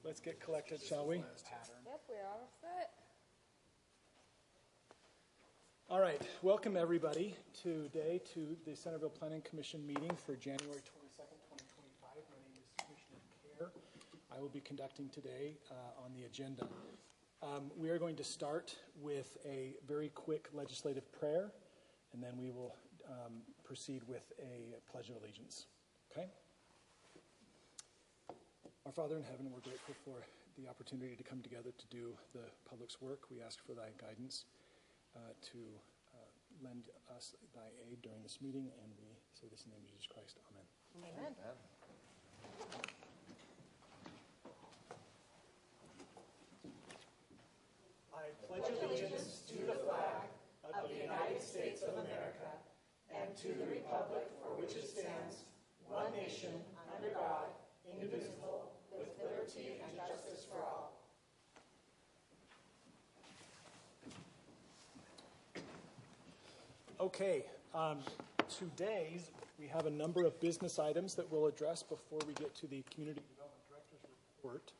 Let's get collected, shall we? Yep, we're all set. All right, welcome everybody today to the Centerville Planning Commission meeting for January 22nd, 2025. My name is Commissioner Kerr. I will be conducting today on the agenda. We are going to start with a very quick legislative prayer, and then we will proceed with a pledge of allegiance. Okay? Our Father in heaven, we're grateful for the opportunity to come together to do the public's work. We ask for thy guidance to lend us thy aid during this meeting, and we say this in the name of Jesus Christ. Amen. Amen. I pledge allegiance to the flag of the United States of America and to the republic for which it stands, one nation, under God, indivisible, with liberty and justice for all. Okay, today we have a number of business items that we'll address before we get to the Community Development Director's report.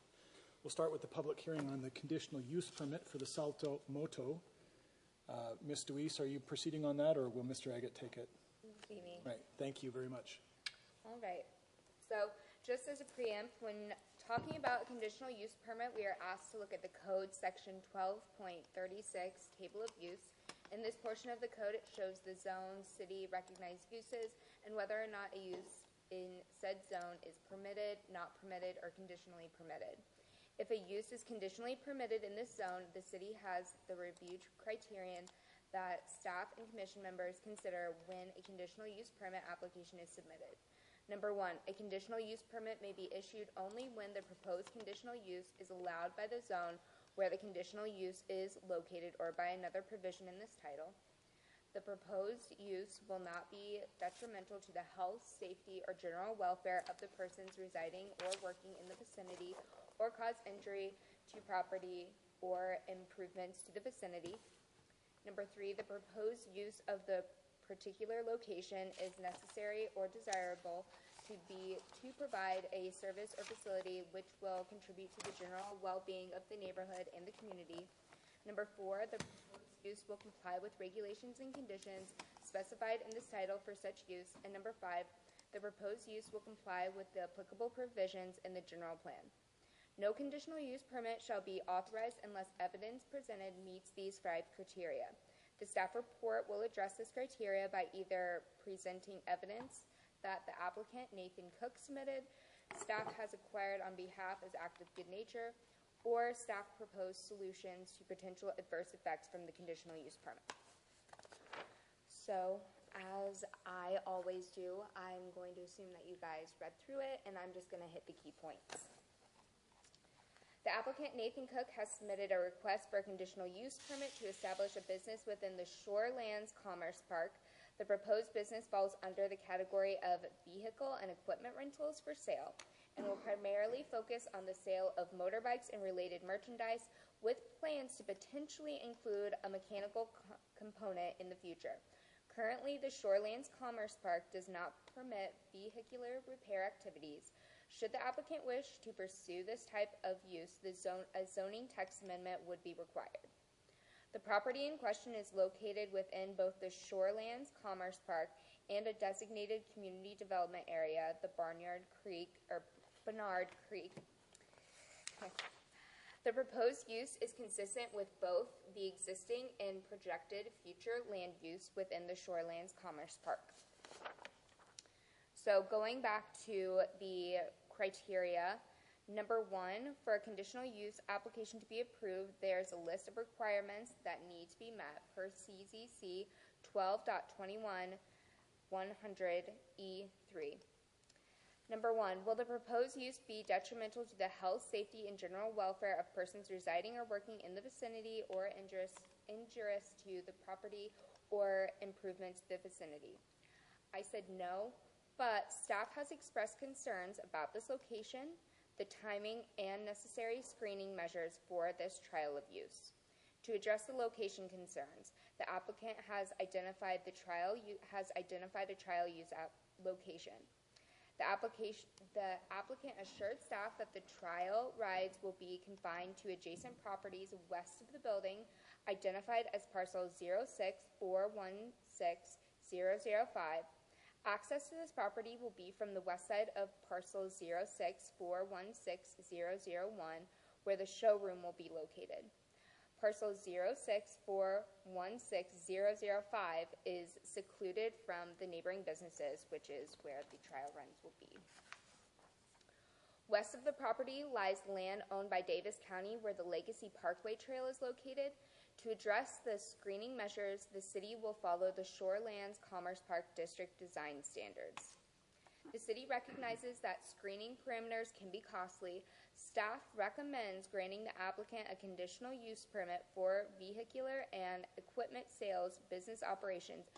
We'll start with the public hearing on the conditional use permit for the Salto Moto. Ms. Deweese, are you proceeding on that, or will Mr. Agate take it? Right, thank you very much. All right. So, just as a preempt, when talking about a conditional use permit, we are asked to look at the code section 12.36, table of use. In this portion of the code, it shows the zone, city recognized uses, and whether or not a use in said zone is permitted, not permitted, or conditionally permitted. If a use is conditionally permitted in this zone, the city has the review criterion that staff and commission members consider when a conditional use permit application is submitted. Number 1, a conditional use permit may be issued only when the proposed conditional use is allowed by the zone where the conditional use is located or by another provision in this title. The proposed use will not be detrimental to the health, safety, or general welfare of the persons residing or working in the vicinity or cause injury to property or improvements to the vicinity. Number 3, the proposed use of the particular location is necessary or desirable to provide a service or facility which will contribute to the general well-being of the neighborhood and the community. Number 4, the proposed use will comply with regulations and conditions specified in this title for such use. And number 5, the proposed use will comply with the applicable provisions in the general plan. No conditional use permit shall be authorized unless evidence presented meets these 5 criteria. The staff report will address this criteria by either presenting evidence that the applicant, Nathan Cook, submitted, staff has acquired on behalf as act of good nature, or staff proposed solutions to potential adverse effects from the conditional use permit. So, as I always do, I'm going to assume that you guys read through it, and I'm just going to hit the key points. The applicant, Nathan Cook, has submitted a request for a conditional use permit to establish a business within the Shorelands Commerce Park. The proposed business falls under the category of vehicle and equipment rentals for sale and will primarily focus on the sale of motorbikes and related merchandise, with plans to potentially include a mechanical component in the future. Currently, the Shorelands Commerce Park does not permit vehicular repair activities. Should the applicant wish to pursue this type of use, a zoning text amendment would be required. The property in question is located within both the Shorelands Commerce Park and a designated community development area, the Bernard Creek. The proposed use is consistent with both the existing and projected future land use within the Shorelands Commerce Park. So going back to the criteria, number 1, for a conditional use application to be approved, there's a list of requirements that need to be met per CZC 12.21-100E3. Number 1, will the proposed use be detrimental to the health, safety, and general welfare of persons residing or working in the vicinity or injurious to the property or improvements to the vicinity? I said no, but staff has expressed concerns about this location, the timing, and necessary screening measures for this trial of use. To address the location concerns, the applicant has identified a trial use location. The applicant assured staff that the trial rides will be confined to adjacent properties west of the building, identified as parcel 06416-005. Access to this property will be from the west side of parcel 06416-001, where the showroom will be located. Parcel 06416-005 is secluded from the neighboring businesses, which is where the trial runs will be. West of the property lies land owned by Davis County, where the Legacy Parkway Trail is located. To address the screening measures, the city will follow the Shorelands Commerce Park District design standards. The city recognizes that screening parameters can be costly. Staff recommends granting the applicant a conditional use permit for vehicular and equipment sales business operations,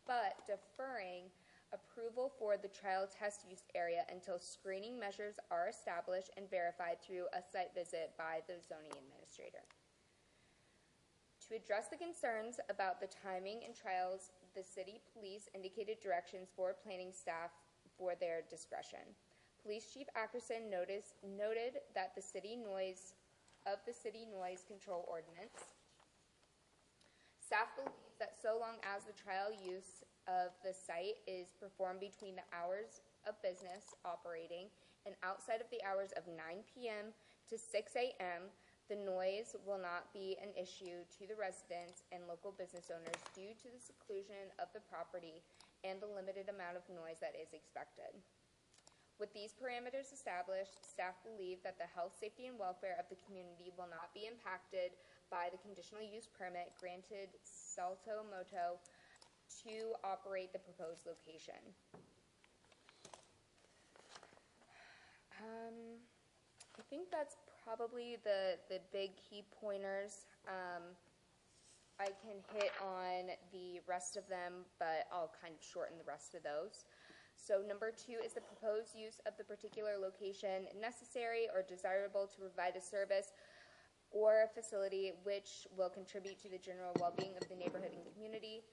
but deferring approval for the trial test use area until screening measures are established and verified through a site visit by the zoning administrator. To address the concerns about the timing and trials, the city police indicated directions for planning staff for their discretion. Police Chief Ackerson noted that the city noise control ordinance. Staff believes that so long as the trial use of the site is performed between the hours of business operating and outside of the hours of 9 p.m. to 6 a.m., the noise will not be an issue to the residents and local business owners due to the seclusion of the property and the limited amount of noise that is expected. With these parameters established, staff believe that the health, safety, and welfare of the community will not be impacted by the conditional use permit granted Salto Moto to operate the proposed location. I think that's probably the big key pointers. I can hit on the rest of them, but I'll kind of shorten the rest of those. So number 2 is the proposed use of the particular location necessary or desirable to provide a service or a facility which will contribute to the general well-being of the neighborhood and community.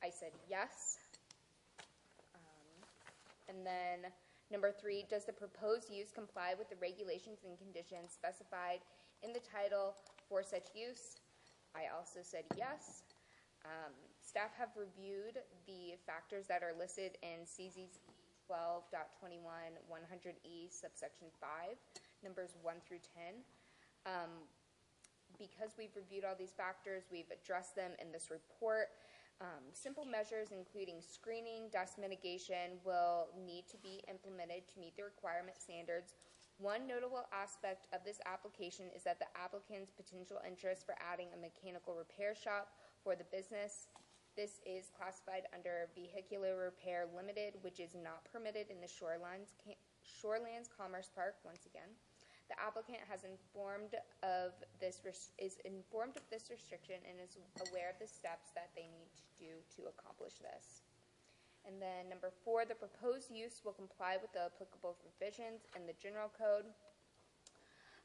I said yes. And then number 3, does the proposed use comply with the regulations and conditions specified in the title for such use? I also said yes. Staff have reviewed the factors that are listed in CZZ 12.21-100E subsection 5, numbers 1 through 10. Because we've reviewed all these factors, we've addressed them in this report. Simple measures including screening, dust mitigation will need to be implemented to meet the requirement standards. One notable aspect of this application is that the applicant's potential interest for adding a mechanical repair shop for the business. This is classified under Vehicular Repair Limited, which is not permitted in the Shorelands Commerce Park, once again. The applicant has informed of this restriction and is aware of the steps that they need to do to accomplish this. And then number 4, the proposed use will comply with the applicable provisions in the general code.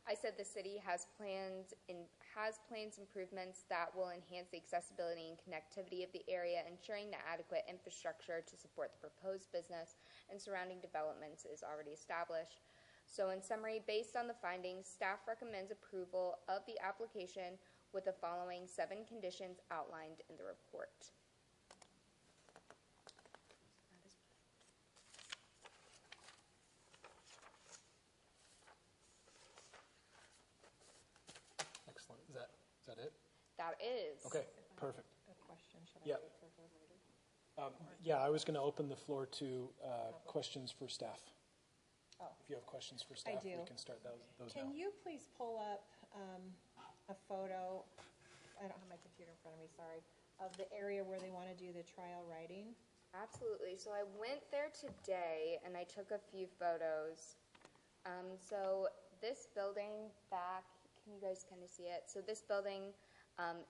I said the city has plans improvements that will enhance the accessibility and connectivity of the area, ensuring the adequate infrastructure to support the proposed business and surrounding developments is already established. So in summary, based on the findings, staff recommends approval of the application with the following 7 conditions outlined in the report. Excellent. Is that it? That is. Okay, perfect. A question, should I Yeah. wait for her later? Yeah, I was going to open the floor to questions for staff. Oh. If you have questions for staff, do. we can start those now. Can you please pull up a photo, I don't have my computer in front of me, sorry, of the area where they want to do the trial riding? Absolutely. So I went there today and I took a few photos. So this building back, can you guys kind of see it? So this building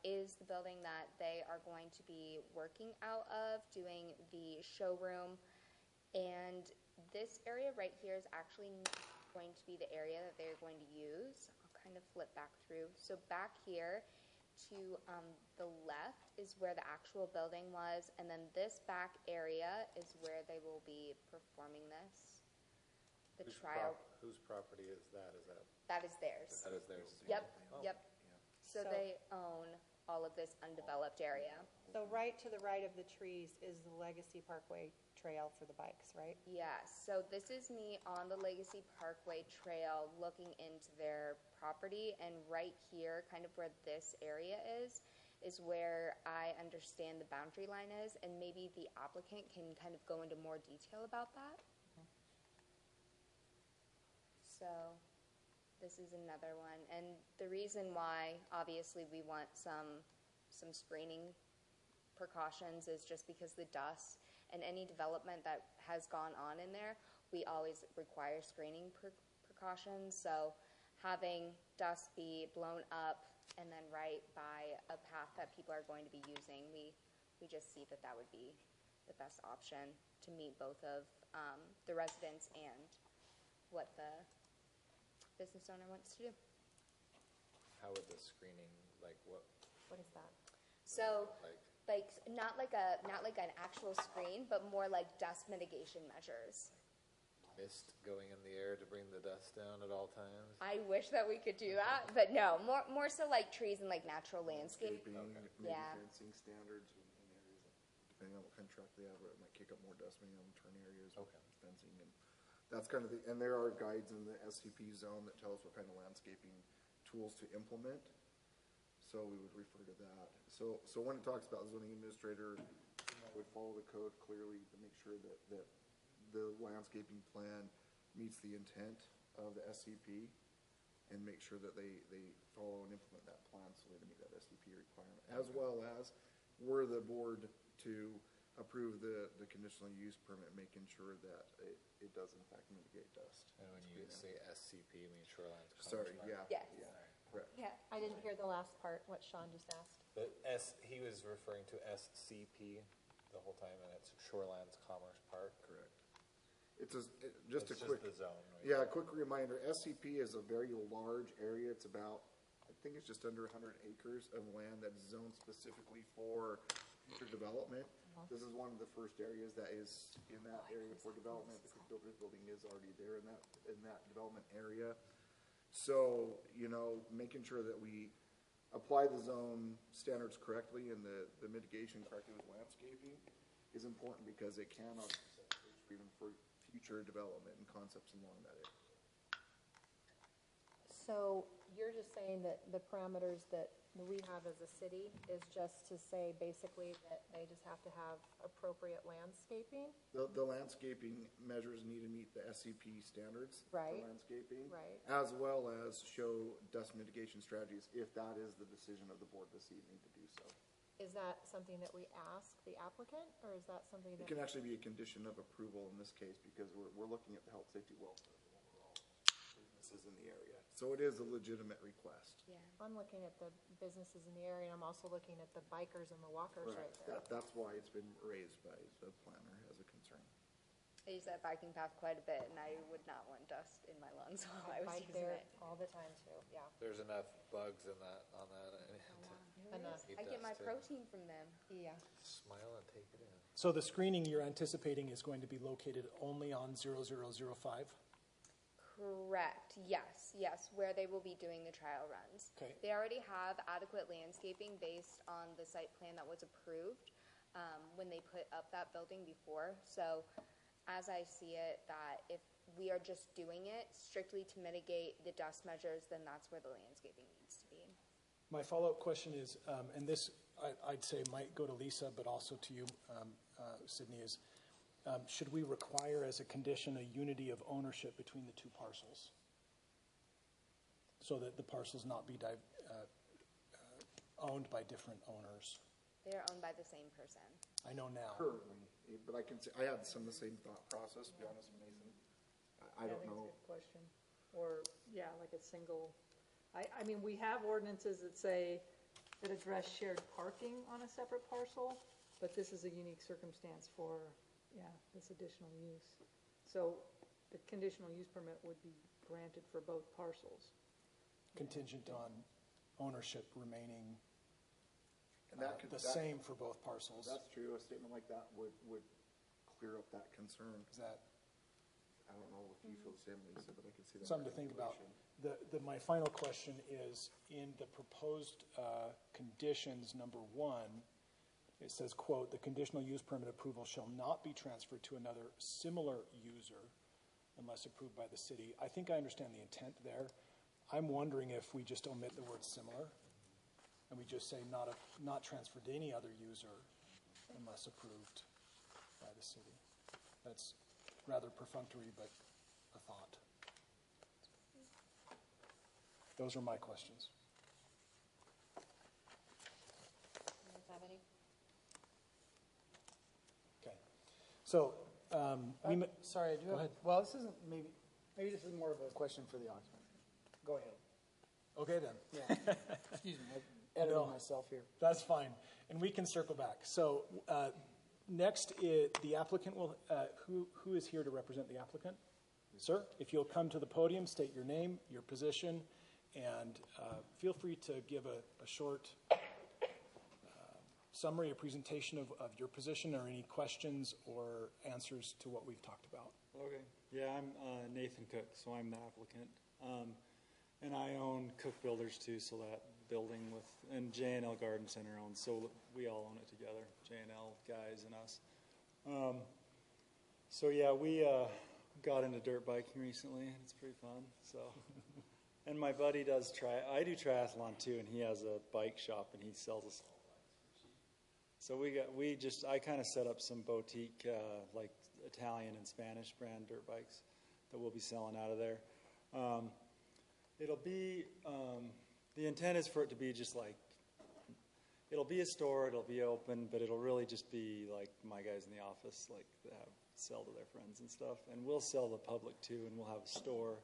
is the building that they are going to be working out of, doing the showroom. And this area right here is actually not going to be the area that they're going to use. I'll kind of flip back through. So back here to the left is where the actual building was, and then this back area is where they will be performing this. the trial. Whose property is that? That is theirs. That is theirs. Yep, Oh, yep. So So- they own all of this undeveloped area. So right to the right of the trees is the Legacy Parkway Trail for the bikes, right? Yes, so this is me on the Legacy Parkway Trail looking into their property, and right here, kind of where this area is where I understand the boundary line is, and maybe the applicant can kind of go into more detail about that. So this is another one, and the reason why, obviously, we want some screening precautions is just because the dust and any development that has gone on in there, we always require screening precautions. So having dust be blown up and then right by a path that people are going to be using, we just see that that would be the best option to meet both of the residents and what the business owner wants to do. How would the screening, like what? What is that? So, like not like an actual screen, but more like dust mitigation measures. Mist going in the air to bring the dust down at all times? I wish that we could do that, but no, more so like trees and like natural landscape. Maybe Yeah. fencing standards in areas, depending on what kind of truck they have, where it might kick up more dust, maybe on turn areas with Okay. fencing. And that's kind of and there are guides in the SCP zone that tell us what kind of landscaping tools to implement. So we would refer to that. So when it talks about zoning administrator, would follow the code clearly to make sure that the landscaping plan meets the intent of the SCP, and make sure that they follow and implement that plan so they meet that SCP requirement, as well as we're the board to approve the conditional use permit, making sure that it does in fact mitigate dust. And when you say SCP, you mean Shoreline Commerce Sorry, Park? yeah. Yes. Yeah, correct. Yeah. I didn't hear the last part, what Sean just asked. He was referring to SCP the whole time, and it's Shorelands Commerce Park. Correct. It's It's a quick, the zone, right? yeah, a quick reminder, SCP is a very large area. It's about, I think it's just under 100 acres of land that's zoned specifically for future development. This is one of the first areas that is in that area for development. The quick builder's building is already there in that development area. So, making sure that we apply the zone standards correctly and the mitigation correctly with landscaping is important, because it can even for future development and concepts along that area. So you're just saying that the parameters that we have as a city is just to say basically that they just have to have appropriate landscaping? The landscaping measures need to meet the SCP standards for Right. landscaping, Right. as well as show dust mitigation strategies if that is the decision of the board this evening to do so. Is that something that we ask the applicant, or is that something It that? can actually be a condition of approval in this case, because we're looking at the health, safety, welfare of overall businesses in the area. So it is a legitimate request. Yeah. I'm looking at the businesses in the area, and I'm also looking at the bikers and the walkers right there. That's why it's been raised by the planner as a concern. I use that biking path quite a bit, and I would not want dust in my lungs while I I was bike using there it. all the time too, yeah. There's enough bugs on that. Enough. Eat I get my dust, too. protein from them. Yeah. Smile and take it in. So the screening you're anticipating is going to be located only on 0005? Correct. Yes, where they will be doing the trial runs. Okay. They already have adequate landscaping based on the site plan that was approved when they put up that building before. So as I see it, that if we are just doing it strictly to mitigate the dust measures, then that's where the landscaping needs to be. My follow-up question is, and this I'd say might go to Lisa, but also to you, Sydney, is should we require as a condition a unity of ownership between the two parcels, so that the parcels not be owned by different owners? They are owned by the same person. I know now. Currently, but I can say, I had some of the same thought process, to be honest with Mason. I don't know. That's a good question. Or, yeah, like a single, I mean, we have ordinances that say, that address shared parking on a separate parcel, but this is a unique circumstance for, this additional use. So the conditional use permit would be granted for both parcels. Contingent on ownership remaining And that could- the that- same for both parcels. That's true. A statement like that would clear up that concern. Is that I don't know if you feel the same, Lisa, but I can see that. Something to think about. My final question is, in the proposed conditions, number 1, it says, quote, "The conditional use permit approval shall not be transferred to another similar user unless approved by the city." I think I understand the intent there. I'm wondering if we just omit the word similar and we just say not transferred to any other user unless approved by the city. That's rather perfunctory, but a thought. Those are my questions. You guys have any? Okay. So, Sorry, I do Go have, ahead. well, this isn't, maybe this is more of a question for the audience. Go ahead. okay then. Yeah. Excuse me, I'm editing No. myself here. That's fine. And we can circle back. So next, the applicant will, who is here to represent the applicant? Sir, if you'll come to the podium, state your name, your position, and feel free to give a short summary, a presentation of your position or any questions or answers to what we've talked about. Okay. Yeah, I'm Nathan Cook, so I'm the applicant. And I own Cook Builders too, so that building and J&L Garden Center owns, so we all own it together, J&L guys and us. So yeah, we got into dirt biking recently, and it's pretty fun, so. And my buddy I do triathlon too, and he has a bike shop, and he sells us all bikes for cheap. So I kind of set up some boutique, like Italian and Spanish brand dirt bikes that we'll be selling out of there. It'll be, the intent is for it to be just like, it'll be a store, it'll be open, but it'll really just be like my guys in the office, like that sell to their friends and stuff. And we'll sell to the public too, and we'll have a store,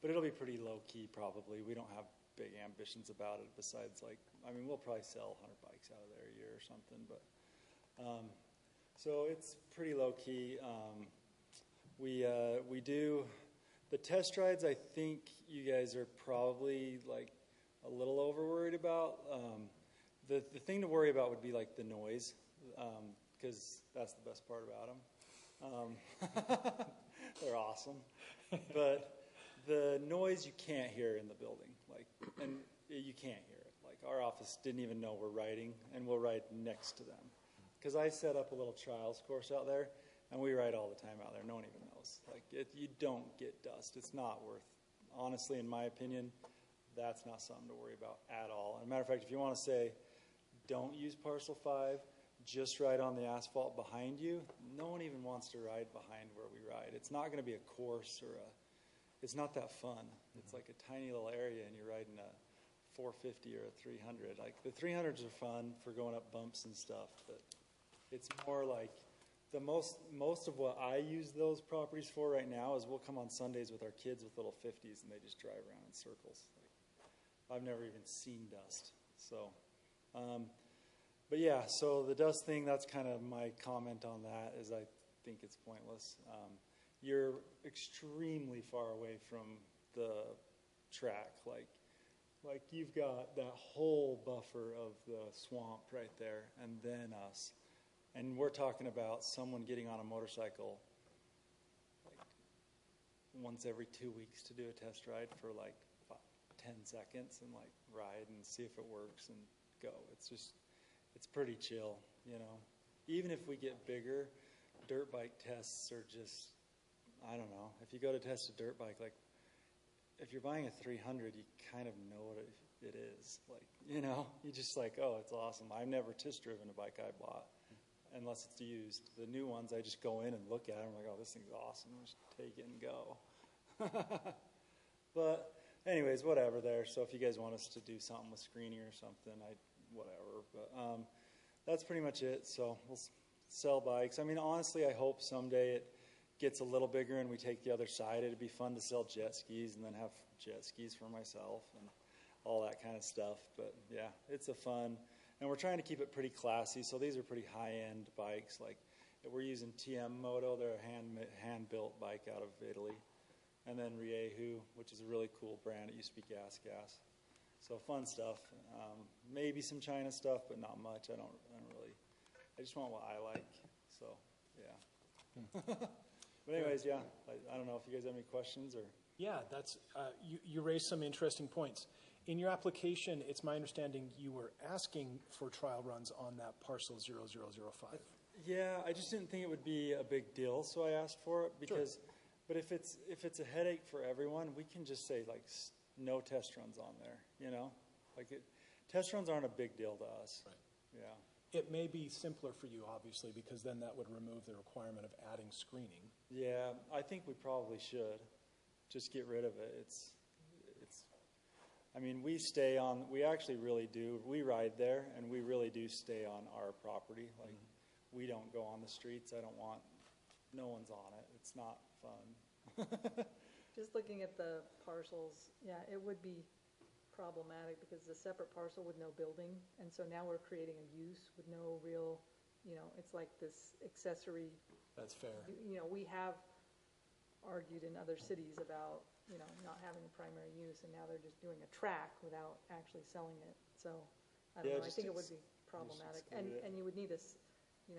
but it'll be pretty low key probably. We don't have big ambitions about it besides we'll probably sell 100 bikes out of there a year or something, but so it's pretty low key. We do the test rides. I think you guys are probably like a little over worried about. The thing to worry about would be like the noise, because that's the best part about them. They're awesome, but the noise you can't hear in the building, and you can't hear it. Like our office didn't even know we're riding, and we'll ride next to them, because I set up a little trials course out there, and we ride all the time out there. No one even knows. You don't get dust. It's not worth. Honestly, in my opinion, that's not something to worry about at all. As a matter of fact, if you want to say, don't use Parcel 5, just ride on the asphalt behind you, no one even wants to ride behind where we ride. It's not going to be a course it's not that fun. It's like a tiny little area, and you're riding a 450 or a 300. Like the 300s are fun for going up bumps and stuff, but it's more like most of what I use those properties for right now is we'll come on Sundays with our kids with little 50s, and they just drive around in circles. I've never even seen dust. So, but yeah, so the dust thing, that's kind of my comment on that, is I think it's pointless. You're extremely far away from the track. Like you've got that whole buffer of the swamp right there, and then us. And we're talking about someone getting on a motorcycle once every 2 weeks to do a test ride for 10 seconds and ride and see if it works and go. It's pretty chill, Even if we get bigger, dirt bike tests are just, I don't know. If you go to test a dirt bike, if you're buying a 300, you kind of know what it is. You just oh, it's awesome. I've never test driven a bike I bought unless it's used. The new ones, I just go in and look at them. I'm oh, this thing's awesome. I'll just take it and go. But anyways, whatever there. So if you guys want us to do something with screening or something, whatever. But that's pretty much it. So we'll sell bikes. I mean, honestly, I hope someday it gets a little bigger and we take the other side. It'd be fun to sell jet skis and then have jet skis for myself and all that kind of stuff. But yeah, it's a fun. And we're trying to keep it pretty classy. So these are pretty high-end bikes. We're using TM Moto. They're a hand-built bike out of Italy. And then Riehu, which is a really cool brand. It used to be Gas. So fun stuff. Maybe some China stuff, but not much. I don't really. I just want what I like. So yeah. But anyways, yeah, I don't know if you guys have any questions or. Yeah, that's, you raised some interesting points. In your application, it's my understanding you were asking for trial runs on that parcel 0005. Yeah, I just didn't think it would be a big deal, so I asked for it because, but if it's a headache for everyone, we can just say like no test runs on there, you know? Test runs aren't a big deal to us. Right. Yeah. It may be simpler for you, obviously, because then that would remove the requirement of adding screening. Yeah, I think we probably should just get rid of it. I mean, we actually really do. We ride there, and we really do stay on our property. Like, we don't go on the streets. No one's on it. It's not fun. Just looking at the parcels, yeah, it would be problematic because it's a separate parcel with no building, and so now we're creating a use with no real, it's like this accessory. That's fair. We have argued in other cities about, not having a primary use, and now they're just doing a track without actually selling it. So, I don't know, I think it would be problematic. And you would need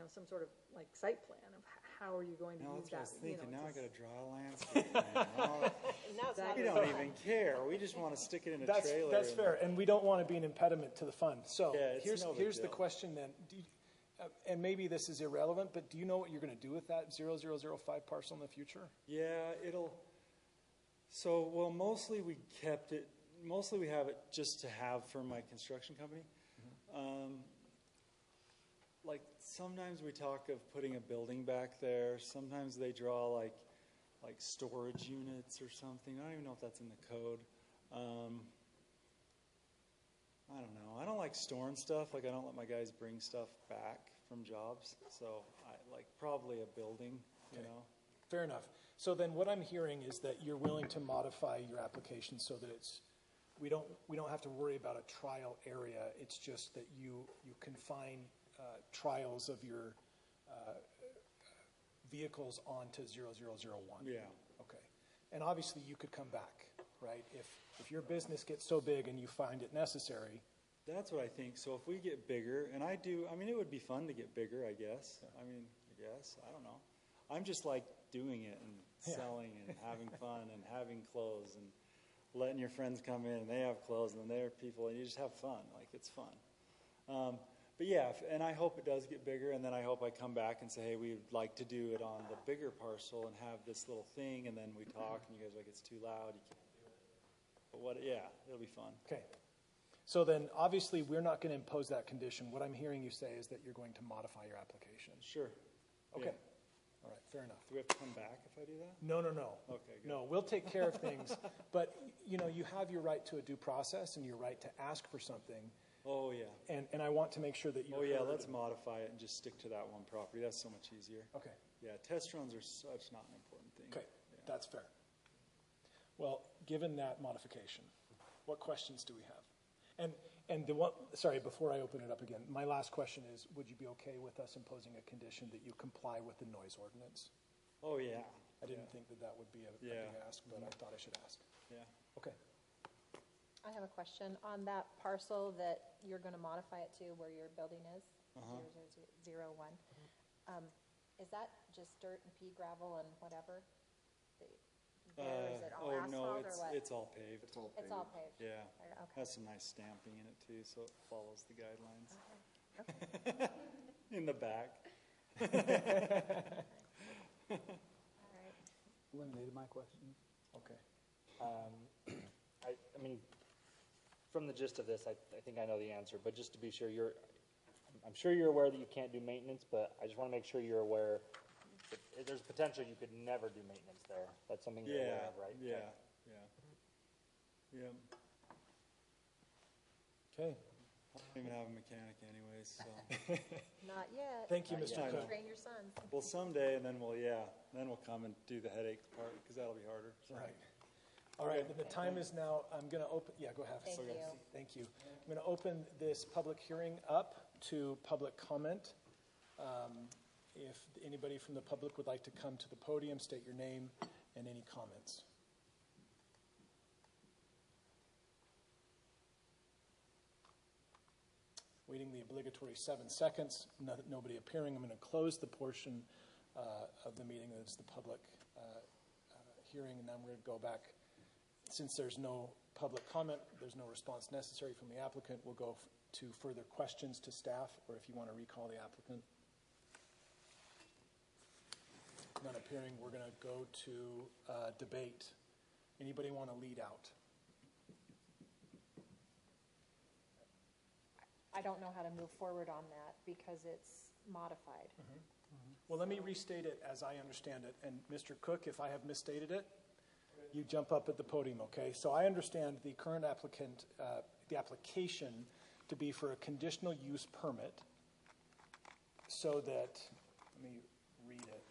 some sort of like site plan of how are you going to use that. That's what I was thinking. Now I got to draw a landscape plan. We don't even care. We just want to stick it in a trailer. That's fair, and we don't want to be an impediment to the fun. So here's the deal. question then. And maybe this is irrelevant, but do you know what you're going to do with that 0005 parcel in the future? Yeah, mostly we kept it, mostly we have it just to have for my construction company. Like sometimes we talk of putting a building back there. Sometimes they draw like storage units or something. I don't even know if that's in the code. I don't know. I don't like storing stuff. Like I don't let my guys bring stuff back from jobs. So I like probably a building, you know. Fair enough. So then what I'm hearing is that you're willing to modify your application so that we don't have to worry about a trial area. It's just that you confine trials of your vehicles onto 0001. Yeah. Okay. And obviously you could come back, right? If your business gets so big and you find it necessary. That's what I think. So if we get bigger, and it would be fun to get bigger, I guess. I don't know. I'm just like doing it and selling and having fun and having clothes and letting your friends come in and they have clothes and then there are people and you just have fun. Like it's fun. But yeah, and I hope it does get bigger, and then I hope I come back and say, hey, we'd like to do it on the bigger parcel and have this little thing, and then we talk and you guys are like, it's too loud, you can't do it. But it'll be fun. Okay. So then, obviously, we're not going to impose that condition. What I'm hearing you say is that you're going to modify your application. Sure. Okay. Yeah. All right, fair enough. Do we have to come back if I do that? No. Okay, good. No, we'll take care of things. But, you have your right to a due process and your right to ask for something. Oh, yeah. And I want to make sure that you're heard. Let's modify it and just stick to that one property. That's so much easier. Okay. Yeah, test runs are such not an important thing. Okay, Yeah. that's fair. Well, given that modification, what questions do we have? And before I open it up again, my last question is, would you be okay with us imposing a condition that you comply with the noise ordinance? Oh, yeah. I didn't think that would be a big ask, but I thought I should ask. Yeah. Okay. I have a question on that parcel that you're going to modify it to where your building is, 0001. Is that just dirt and pea gravel and whatever? Or is it all asphalt or what? It's all paved. It's all paved. It's all paved. Yeah. Okay. Has some nice stamping in it too, so it follows the guidelines. Okay. In the back. All right. Eliminated my questions. Okay. I mean, from the gist of this, I think I know the answer, but just to be sure, I'm sure you're aware that you can't do maintenance, but I just want to make sure you're aware that there's potential you could never do maintenance there. That's something you're aware of, right? Yeah. Okay. I don't even have a mechanic anyways, so. Not yet. Thank you, Mr. yet. Cook. Train your sons. Well, someday, and then we'll come and do the headache part, because that'll be harder. So. Right. All right, the time is now, I'm going to open, go ahead. Thank you. Thank you. I'm going to open this public hearing up to public comment. If anybody from the public would like to come to the podium, state your name and any comments. Waiting the obligatory 7 seconds, nobody appearing. I'm going to close the portion of the meeting that's the public hearing, and then we're going to go back. Since there's no public comment, there's no response necessary from the applicant, we'll go to further questions to staff, or if you want to recall the applicant. None appearing, we're going to go to debate. Anybody want to lead out? I don't know how to move forward on that because it's modified. Well, let me restate it as I understand it. And Mr. Cook, if I have misstated it, you jump up at the podium, okay? So I understand the current applicant, the application to be for a conditional use permit so that, let me read it.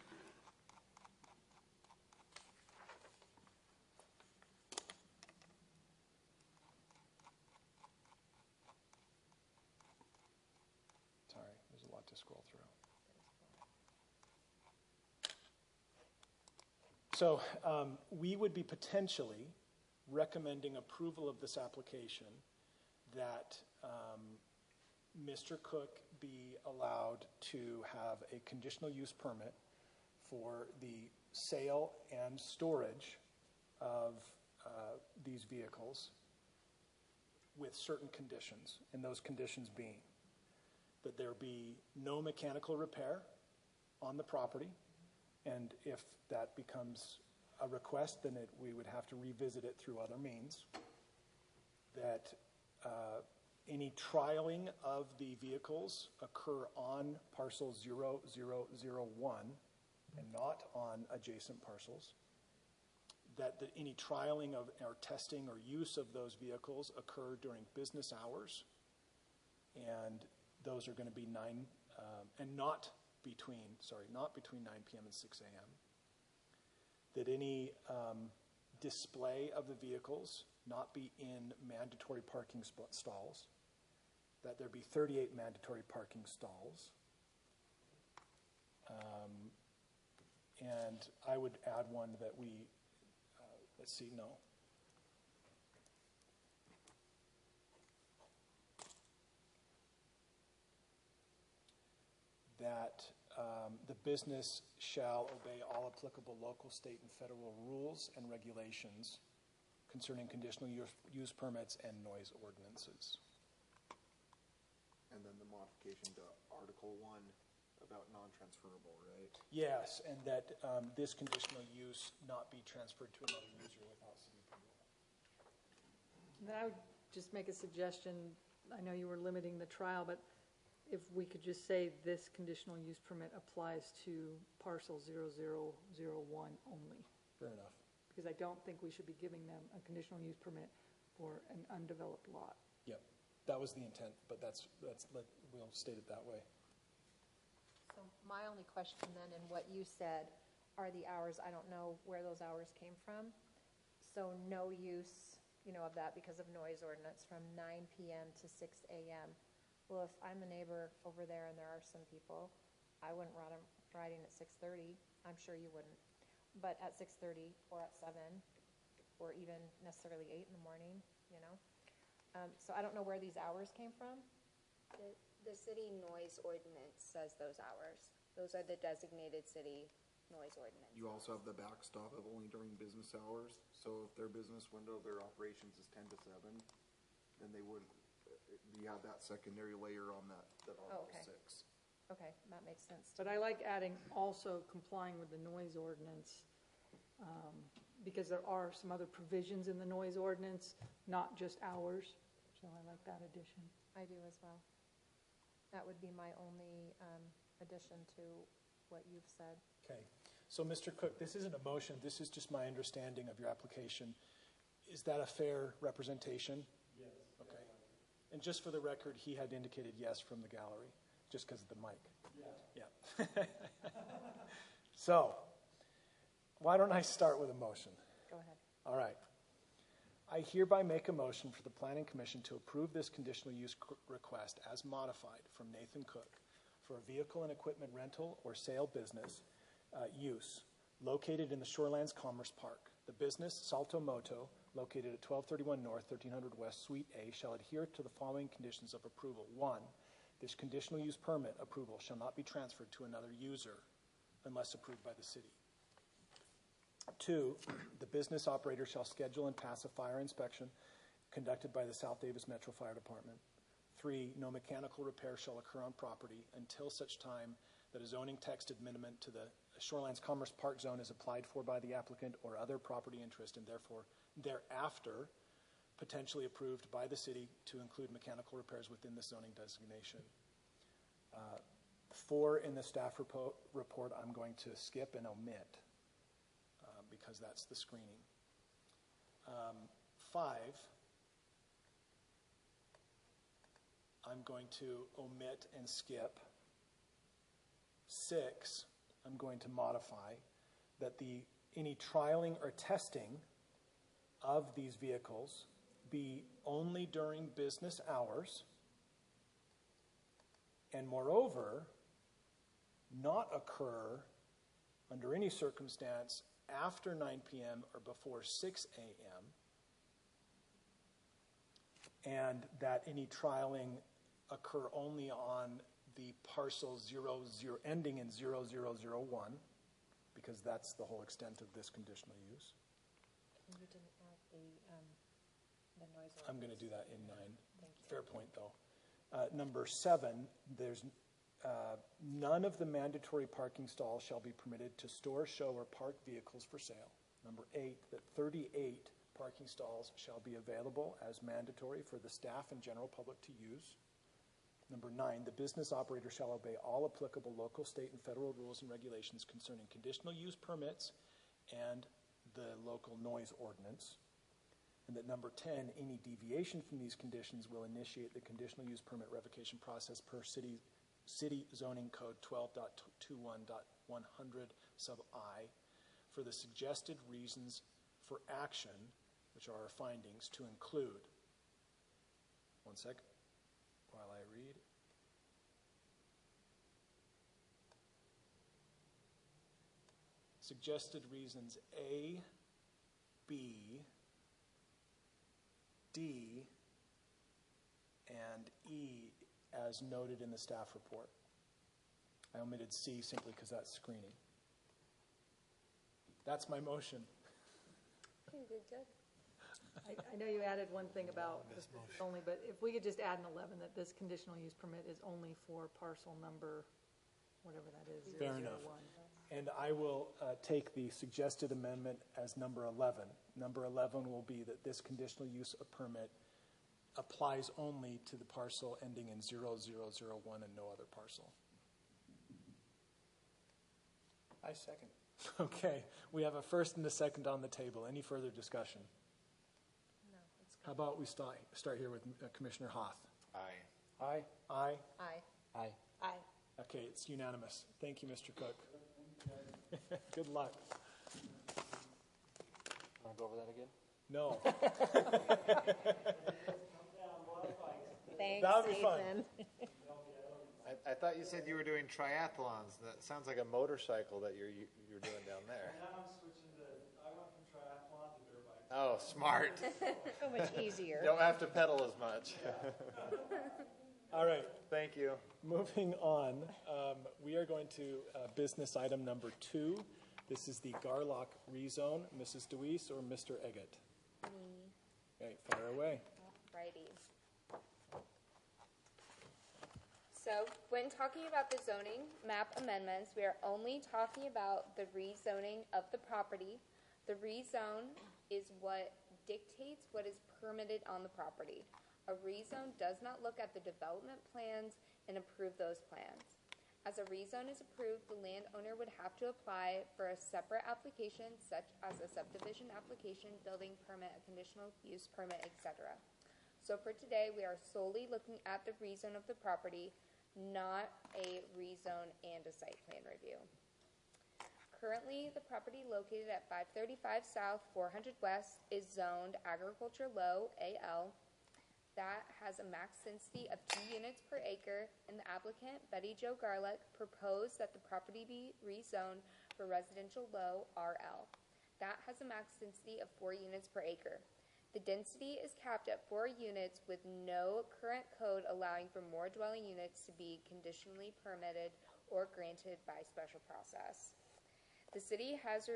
Sorry, there's a lot to scroll through. So we would be potentially recommending approval of this application that Mr. Cook be allowed to have a conditional use permit for the sale and storage of these vehicles with certain conditions, and those conditions being that there be no mechanical repair on the property, and if that becomes a request, then we would have to revisit it through other means. That any trialing of the vehicles occur on parcel 0001 and not on adjacent parcels. That any trialing of or testing or use of those vehicles occur during business hours, and those are going to be not between 9 p.m. and 6 a.m. That any display of the vehicles not be in mandatory parking stalls. That there be 38 mandatory parking stalls. And I would add one that we, that the business shall obey all applicable local, state, and federal rules and regulations concerning conditional use permits and noise ordinances. And then the modification to Article 1 about non-transferable, right? Yes, and that this conditional use not be transferred to another user without city approval. Then I would just make a suggestion. I know you were limiting the trial, but if we could just say this conditional use permit applies to parcel 0001 only. Fair enough. Because I don't think we should be giving them a conditional use permit for an undeveloped lot. Yep, that was the intent, but we'll state it that way. So my only question then, in what you said, are the hours. I don't know where those hours came from. So no use, of that because of noise ordinance from 9 p.m. to 6 a.m. Well, if I'm a neighbor over there and there are some people, I wouldn't want them riding at 6:30. I'm sure you wouldn't. But at 6:30 or at 7 or even necessarily 8 in the morning, So I don't know where these hours came from. The city noise ordinance says those hours. Those are the designated city noise ordinance. You also have the backstop of only during business hours. So if their business window, their operations is 10 to 7, then they would, you have that secondary layer on that Article 6. Okay, that makes sense. But I like adding also complying with the noise ordinance, because there are some other provisions in the noise ordinance, not just hours. So I like that addition. I do as well. That would be my only addition to what you've said. Okay. So, Mr. Cook, this isn't a motion. This is just my understanding of your application. Is that a fair representation? Yes. Okay. And just for the record, he had indicated yes from the gallery, just because of the mic. Yeah. So, why don't I start with a motion? Go ahead. All right. I hereby make a motion for the Planning Commission to approve this conditional use request as modified from Nathan Cook for a vehicle and equipment rental or sale business use located in the Shorelands Commerce Park. The business, Salto Moto, located at 1231 North, 1300 West, Suite A, shall adhere to the following conditions of approval. 1, this conditional use permit approval shall not be transferred to another user unless approved by the city. 2, the business operator shall schedule and pass a fire inspection conducted by the South Davis Metro Fire Department. 3, no mechanical repair shall occur on property until such time that a zoning text amendment to the Shorelands Commerce Park Zone is applied for by the applicant or other property interest, and therefore thereafter potentially approved by the city to include mechanical repairs within the zoning designation. 4 in the staff report I'm going to skip and omit because that's the screening. 5, I'm going to omit and skip. 6, I'm going to modify that any trialing or testing of these vehicles be only during business hours, and moreover, not occur under any circumstance after 9 p.m. or before 6 a.m., and that any trialing occur only on the parcel ending in 0001, because that's the whole extent of this conditional use. And you didn't add the noise ordinance. I'm going to do that in 9. Thank you. Fair point, though. Number 7, there's none of the mandatory parking stalls shall be permitted to store, show, or park vehicles for sale. Number 8, that 38 parking stalls shall be available as mandatory for the staff and general public to use. Number 9, the business operator shall obey all applicable local, state, and federal rules and regulations concerning conditional use permits and the local noise ordinance. And that number 10, any deviation from these conditions will initiate the conditional use permit revocation process per city zoning code 12.21.100 sub I for the suggested reasons for action, which are our findings, to include. One second while I read. Suggested reasons A, B, D, and E as noted in the staff report. I omitted C simply because that's screening. That's my motion. You did good. I know you added one thing about this is only, but if we could just add an 11, that this conditional use permit is only for parcel number, whatever that is, Fair 001. enough. And I will take the suggested amendment as number 11. Number 11 will be that this conditional use permit applies only to the parcel ending in 0001 and no other parcel. I second. Okay, we have a first and a second on the table. Any further discussion? No, it's How about we start here with Commissioner Hoth? Aye. Aye. Aye? Aye. Aye. Okay, it's unanimous. Thank you, Mr. Cook. Good luck. Want to go over that again? No. Thanks, That would be fun. Nathan. I thought you said you were doing triathlons. That sounds like a motorcycle that you're doing down there. Now I'm switching I went from triathlon to dirt bike. Oh, smart. So much easier. Don't have to pedal as much. All right. Thank you. Moving on, we are going to business item number 2. This is the Garlock rezone. Mrs. DeWeese or Mr. Eggett? Me. Okay, fire away. Alrighty. So, when talking about the zoning map amendments, we are only talking about the rezoning of the property. The rezone is what dictates what is permitted on the property. A rezone does not look at the development plans and approve those plans. As a rezone is approved, the landowner would have to apply for a separate application, such as a subdivision application, building permit, a conditional use permit, etc. So for today, we are solely looking at the rezone of the property, not a rezone and a site plan review. Currently, the property located at 535 South, 400 West is zoned Agriculture Low, AL. That has a max density of 2 units per acre, and the applicant, Betty Jo Garlock, proposed that the property be rezoned for Residential Low, RL. That has a max density of 4 units per acre. The density is capped at 4 units with no current code allowing for more dwelling units to be conditionally permitted or granted by special process. The city has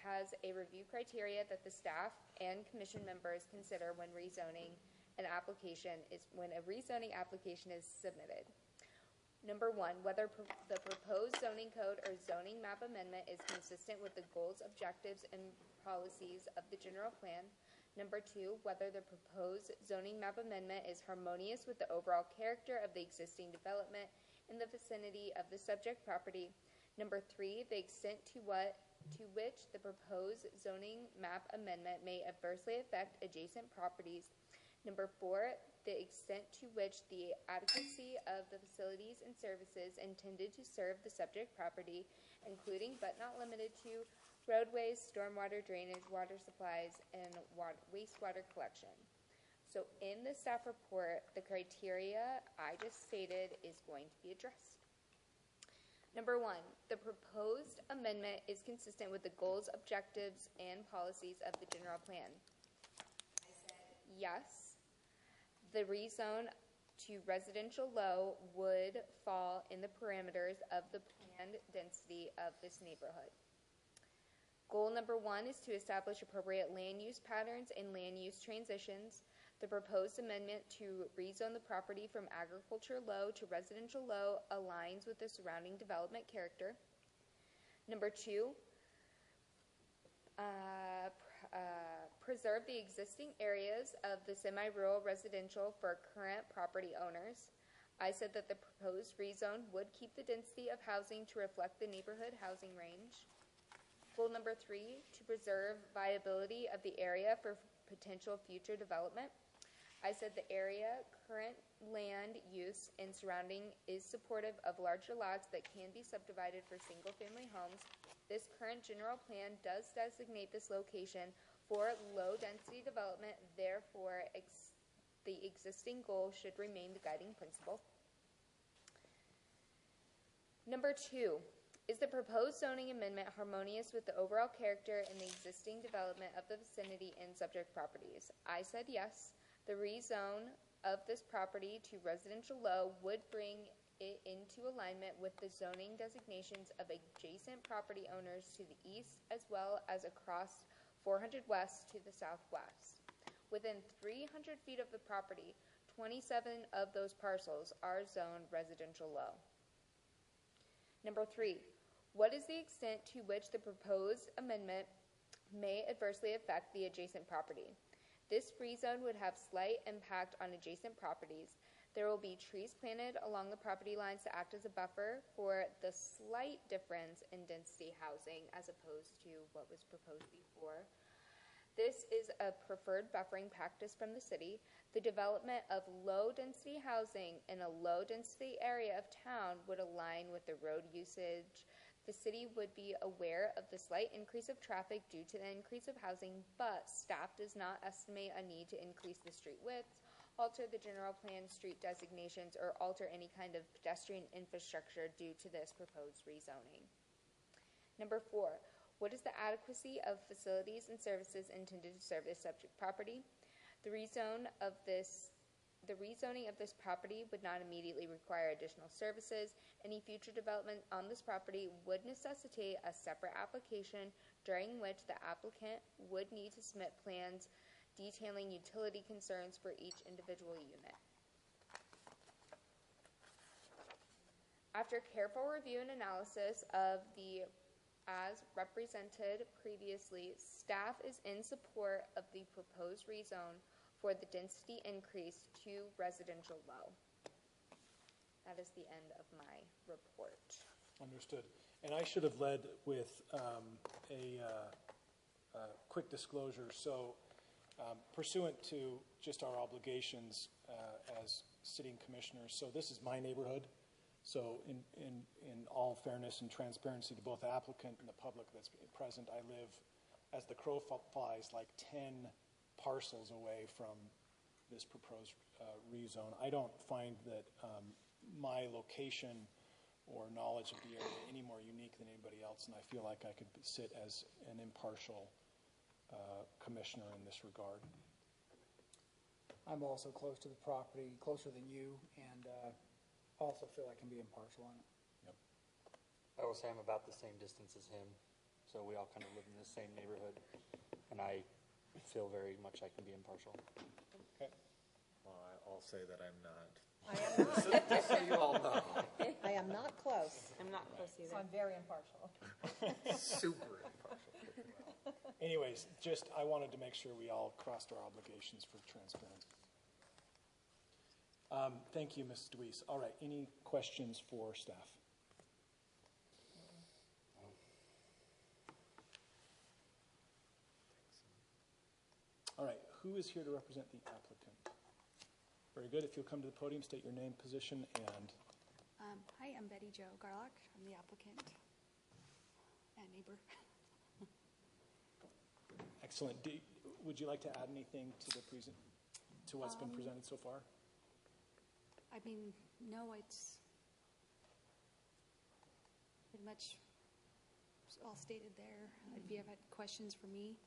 has a review criteria that the staff and commission members consider when a rezoning application is submitted. Number 1, whether the proposed zoning code or zoning map amendment is consistent with the goals, objectives, and policies of the general plan. Number 2, whether the proposed zoning map amendment is harmonious with the overall character of the existing development in the vicinity of the subject property. Number 3, the extent to which the proposed zoning map amendment may adversely affect adjacent properties. Number 4, the extent to which the adequacy of the facilities and services intended to serve the subject property, including but not limited to roadways, stormwater drainage, water supplies, and wastewater collection. So in the staff report, the criteria I just stated is going to be addressed. Number 1, the proposed amendment is consistent with the goals, objectives, and policies of the general plan. I said yes. The rezone to residential low would fall in the parameters of the planned density of this neighborhood. Goal number 1 is to establish appropriate land use patterns and land use transitions. The proposed amendment to rezone the property from agriculture low to residential low aligns with the surrounding development character. Number 2, preserve the existing areas of the semi-rural residential for current property owners. I said that the proposed rezone would keep the density of housing to reflect the neighborhood housing range. Goal number 3, to preserve viability of the area for potential future development. I said the area, current land use, and surrounding is supportive of larger lots that can be subdivided for single-family homes. This current general plan does designate this location for low-density development. Therefore, the existing goal should remain the guiding principle. Number 2, is the proposed zoning amendment harmonious with the overall character and the existing development of the vicinity and subject properties? I said yes. The rezone of this property to residential low would bring it into alignment with the zoning designations of adjacent property owners to the east as well as across 400 west to the southwest. Within 300 feet of the property, 27 of those parcels are zoned residential low. Number 3, what is the extent to which the proposed amendment may adversely affect the adjacent property? This rezone would have slight impact on adjacent properties. There will be trees planted along the property lines to act as a buffer for the slight difference in density housing as opposed to what was proposed before. This is a preferred buffering practice from the city. The development of low-density housing in a low-density area of town would align with the road usage. The city would be aware of the slight increase of traffic due to the increase of housing, but staff does not estimate a need to increase the street width, alter the general plan street designations, or alter any kind of pedestrian infrastructure due to this proposed rezoning. Number 4, what is the adequacy of facilities and services intended to serve this subject property? The rezoning of this property would not immediately require additional services. Any future development on this property would necessitate a separate application during which the applicant would need to submit plans detailing utility concerns for each individual unit. After careful review and analysis of the as represented previously, staff is in support of the proposed rezone for the density increase to residential low. That is the end of my report. Understood. And I should have led with a quick disclosure. So pursuant to just our obligations as sitting commissioners, so this is my neighborhood. So in all fairness and transparency to both the applicant and the public that's present, I live, as the crow flies, like 10 parcels away from this proposed rezone. I don't find that my location or knowledge of the area any more unique than anybody else, and I feel like I could sit as an impartial commissioner in this regard. I'm also close to the property, closer than you, and also feel I can be impartial on it. Yep. I will say I'm about the same distance as him, so we all kind of live in the same neighborhood, and I feel very much I can be impartial. Okay. Well, I'll say that I'm not. I am not. Just so you all know. I am not close, I'm not close so either. I'm very impartial. Super impartial. Anyways, I wanted to make sure we all crossed our obligations for transparency. Thank you, Ms. Deweese. All right, any questions for staff? All right, who is here to represent the applicant? Very good. If you'll come to the podium, state your name, position, and... Hi, I'm Betty Jo Garlock. I'm the applicant and neighbor. Excellent. Would you like to add anything to what's been presented so far? I mean, no, it's pretty much all stated there. If you have had questions for me,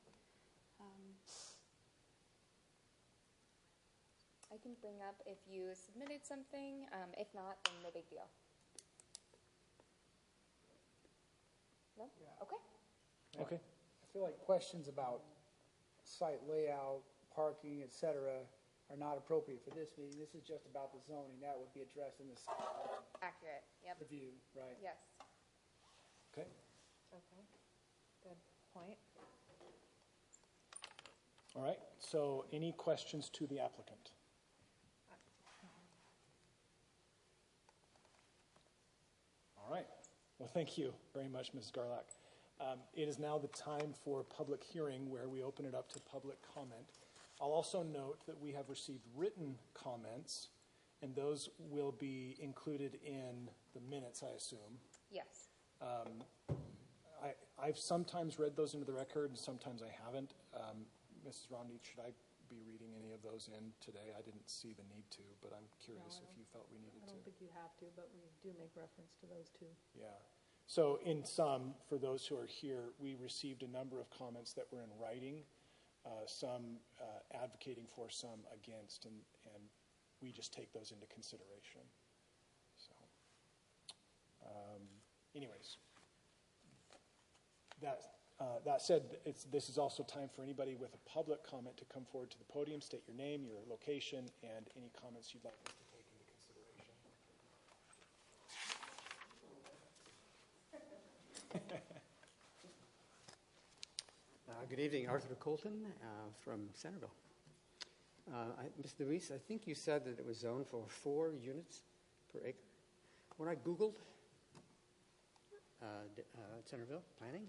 I can bring up if you submitted something. If not, then no big deal. No? Okay. Okay. I feel like questions about site layout, parking, et cetera, are not appropriate for this meeting. This is just about the zoning. That would be addressed in the site Accurate. Yep. review, right? Yes. Okay. Okay, good point. All right. So any questions to the applicant? All right. Well, thank you very much, Ms. Garlock. It is now the time for public hearing where we open it up to public comment. I'll also note that we have received written comments, and those will be included in the minutes, I assume. Yes. I've sometimes read those into the record, and sometimes I haven't. Mrs. Romney, should I be reading any of those in today? I didn't see the need to, but I'm curious if you felt we needed I to. don't think you have to, but we do make reference to those two. Yeah. So in sum, for those who are here, we received a number of comments that were in writing, some advocating for, some against, and we just take those into consideration. So, anyways, that said, this is also time for anybody with a public comment to come forward to the podium, state your name, your location, and any comments you'd like us to take into consideration. Good evening, Arthur Colton from Centerville. Ms. Deweese, I think you said that it was zoned for 4 units per acre. When I Googled Centerville planning,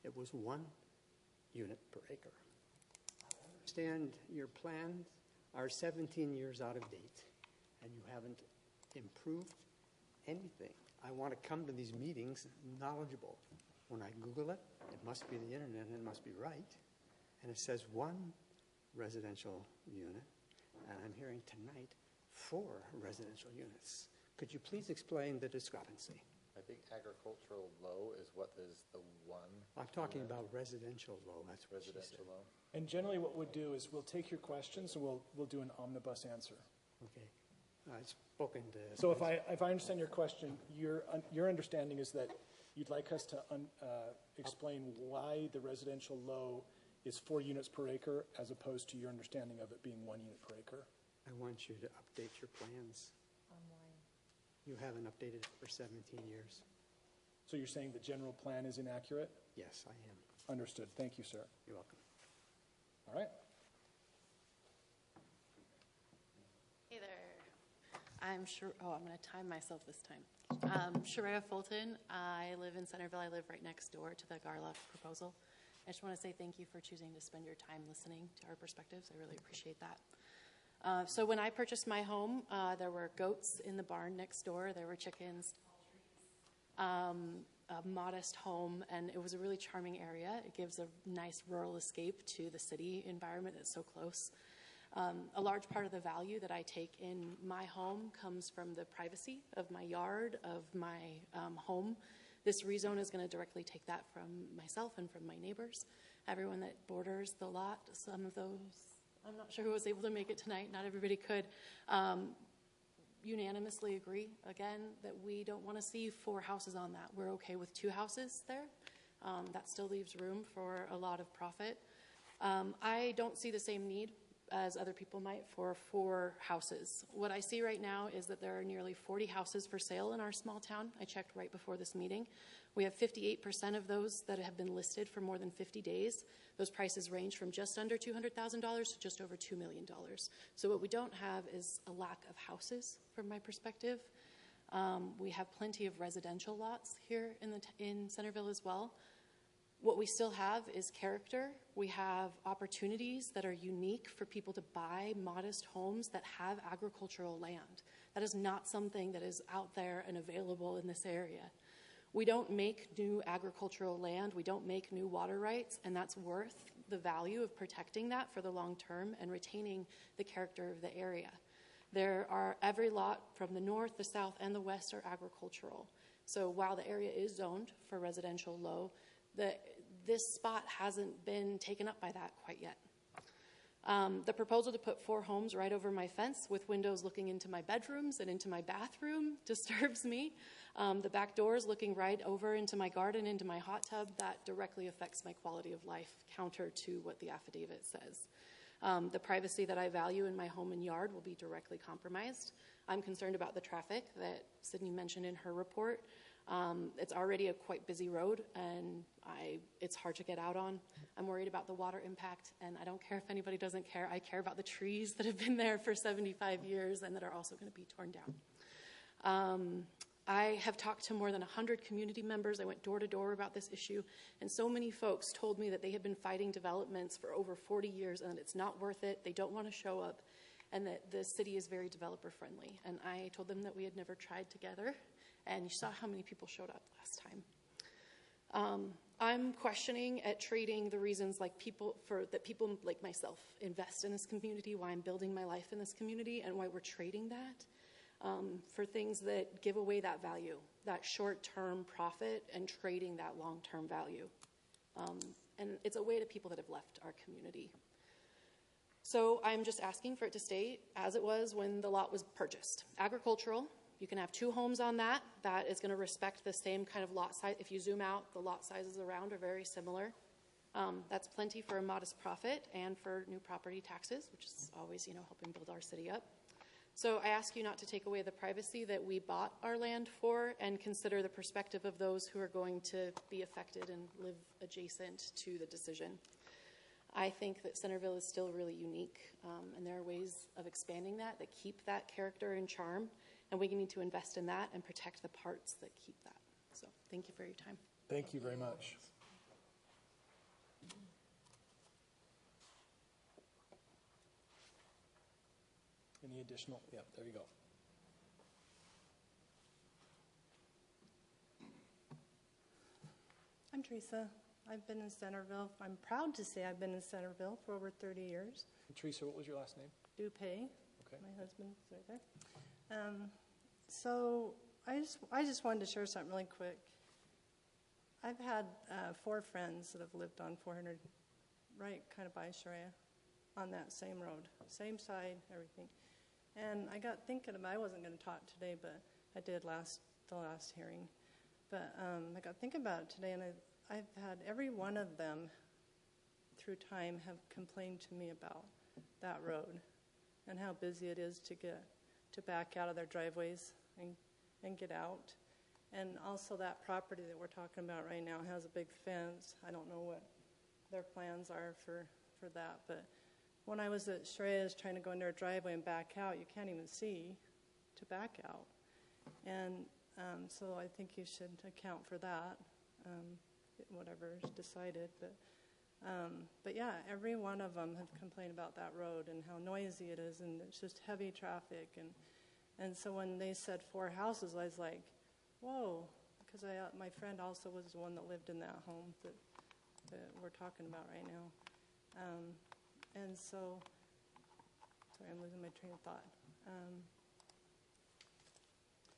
it was 1 unit per acre. I understand your plans are 17 years out of date, and you haven't improved anything. I want to come to these meetings knowledgeable. When I Google it, it must be the internet and it must be right. And it says 1 residential unit, and I'm hearing tonight 4 residential units. Could you please explain the discrepancy? I think agricultural low is what is the 1. I'm talking about residential low. That's what she said. Residential low. And generally what we'll do is we'll take your questions and we'll do an omnibus answer. Okay. I've spoken to... So if I understand your question, your understanding is that you'd like us to explain why the residential low is 4 units per acre as opposed to your understanding of it being 1 unit per acre? I want you to update your plans. Online. You haven't updated it for 17 years. So you're saying the general plan is inaccurate? Yes, I am. Understood. Thank you, sir. You're welcome. All right. Hey there. I'm sure. Oh, I'm going to time myself this time. Sharia Fulton. I live in Centerville. I live right next door to the Garlock proposal. I just want to say thank you for choosing to spend your time listening to our perspectives. I really appreciate that. So when I purchased my home, there were goats in the barn next door. There were chickens, a modest home, and it was a really charming area. It gives a nice rural escape to the city environment that's so close. A large part of the value that I take in my home comes from the privacy of my yard, of my home. This rezone is going to directly take that from myself and from my neighbors, everyone that borders the lot. Some of those, I'm not sure who was able to make it tonight. Not everybody could. Unanimously agree, again, that we don't want to see 4 houses on that. We're okay with 2 houses there. That still leaves room for a lot of profit. I don't see the same need as other people might for 4 houses. What I see right now is that there are nearly 40 houses for sale in our small town. I checked right before this meeting. We have 58% of those that have been listed for more than 50 days. Those prices range from just under $200,000 to just over $2 million. So what we don't have is a lack of houses from my perspective. We have plenty of residential lots here in Centerville as well. What we still have is character. We have opportunities that are unique for people to buy modest homes that have agricultural land. That is not something that is out there and available in this area. We don't make new agricultural land. We don't make new water rights, and that's worth the value of protecting that for the long term and retaining the character of the area. Every lot from the north, the south, and the west are agricultural. So while the area is zoned for residential low, this spot hasn't been taken up by that quite yet. The proposal to put 4 homes right over my fence with windows looking into my bedrooms and into my bathroom disturbs me. The back doors looking right over into my garden, into my hot tub, that directly affects my quality of life, counter to what the affidavit says. The privacy that I value in my home and yard will be directly compromised. I'm concerned about the traffic that Sydney mentioned in her report. It's already a quite busy road, and it's hard to get out on. I'm worried about the water impact, and I don't care if anybody doesn't care. I care about the trees that have been there for 75 years and that are also going to be torn down. I have talked to more than 100 community members. I went door to door about this issue, and so many folks told me that they have been fighting developments for over 40 years and that it's not worth it, they don't want to show up, and that the city is very developer friendly. And I told them that we had never tried together, and you saw how many people showed up last time. I'm questioning at trading the reasons that people like myself invest in this community, why I'm building my life in this community, and why we're trading that for things that give away that value, that short-term profit, and trading that long-term value. And it's a way to people that have left our community. So I'm just asking for it to stay as it was when the lot was purchased. Agricultural. You can have 2 homes on that. That is going to respect the same kind of lot size. If you zoom out, the lot sizes around are very similar. That's plenty for a modest profit and for new property taxes, which is always, helping build our city up. So I ask you not to take away the privacy that we bought our land for, and consider the perspective of those who are going to be affected and live adjacent to the decision. I think that Centerville is still really unique, and there are ways of expanding that keep that character and charm. And we need to invest in that and protect the parts that keep that. So thank you for your time. Thank you very much. Any additional? Yeah, there you go. I'm Teresa. I've been in Centerville. I'm proud to say I've been in Centerville for over 30 years. Teresa, what was your last name? Dupay. Okay. My husband's right there. So I just wanted to share something really quick. I've had 4 friends that have lived on 400, right kind of by Sharia, on that same road, same side, everything. And I got thinking about, I wasn't going to talk today, but I did the last hearing. But I got thinking about it today, and I've had every one of them through time have complained to me about that road and how busy it is to back out of their driveways and get out. And also that property that we're talking about right now has a big fence. I don't know what their plans are for that, but when I was at Shreya's trying to go in their driveway and back out, you can't even see to back out. And so I think you should account for that, whatever is decided. But yeah, every one of them have complained about that road and how noisy it is, and it's just heavy traffic. And so when they said 4 houses, I was like, whoa, because my friend also was the one that lived in that home that we're talking about right now. And so, sorry, I'm losing my train of thought.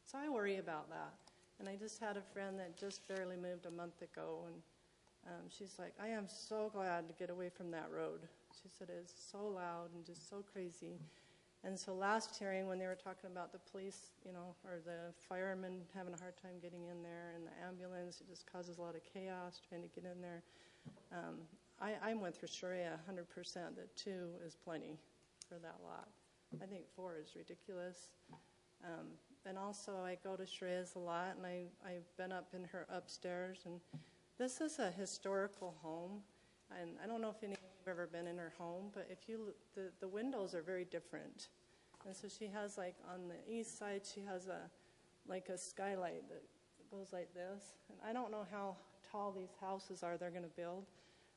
So I worry about that. And I just had a friend that just barely moved a month ago, and she's like, I am so glad to get away from that road. She said it's so loud and just so crazy. And so last hearing, when they were talking about the police, or the firemen having a hard time getting in there, and the ambulance, it just causes a lot of chaos trying to get in there. I'm with Sharia 100% that 2 is plenty for that lot. I think 4 is ridiculous. And also, I go to Shreya's a lot, and I've been up in her upstairs, and this is a historical home. And I don't know if any of you have ever been in her home, but if you the windows are very different. And so she has, like, on the east side, she has a skylight that goes like this. And I don't know how tall these houses are they're going to build,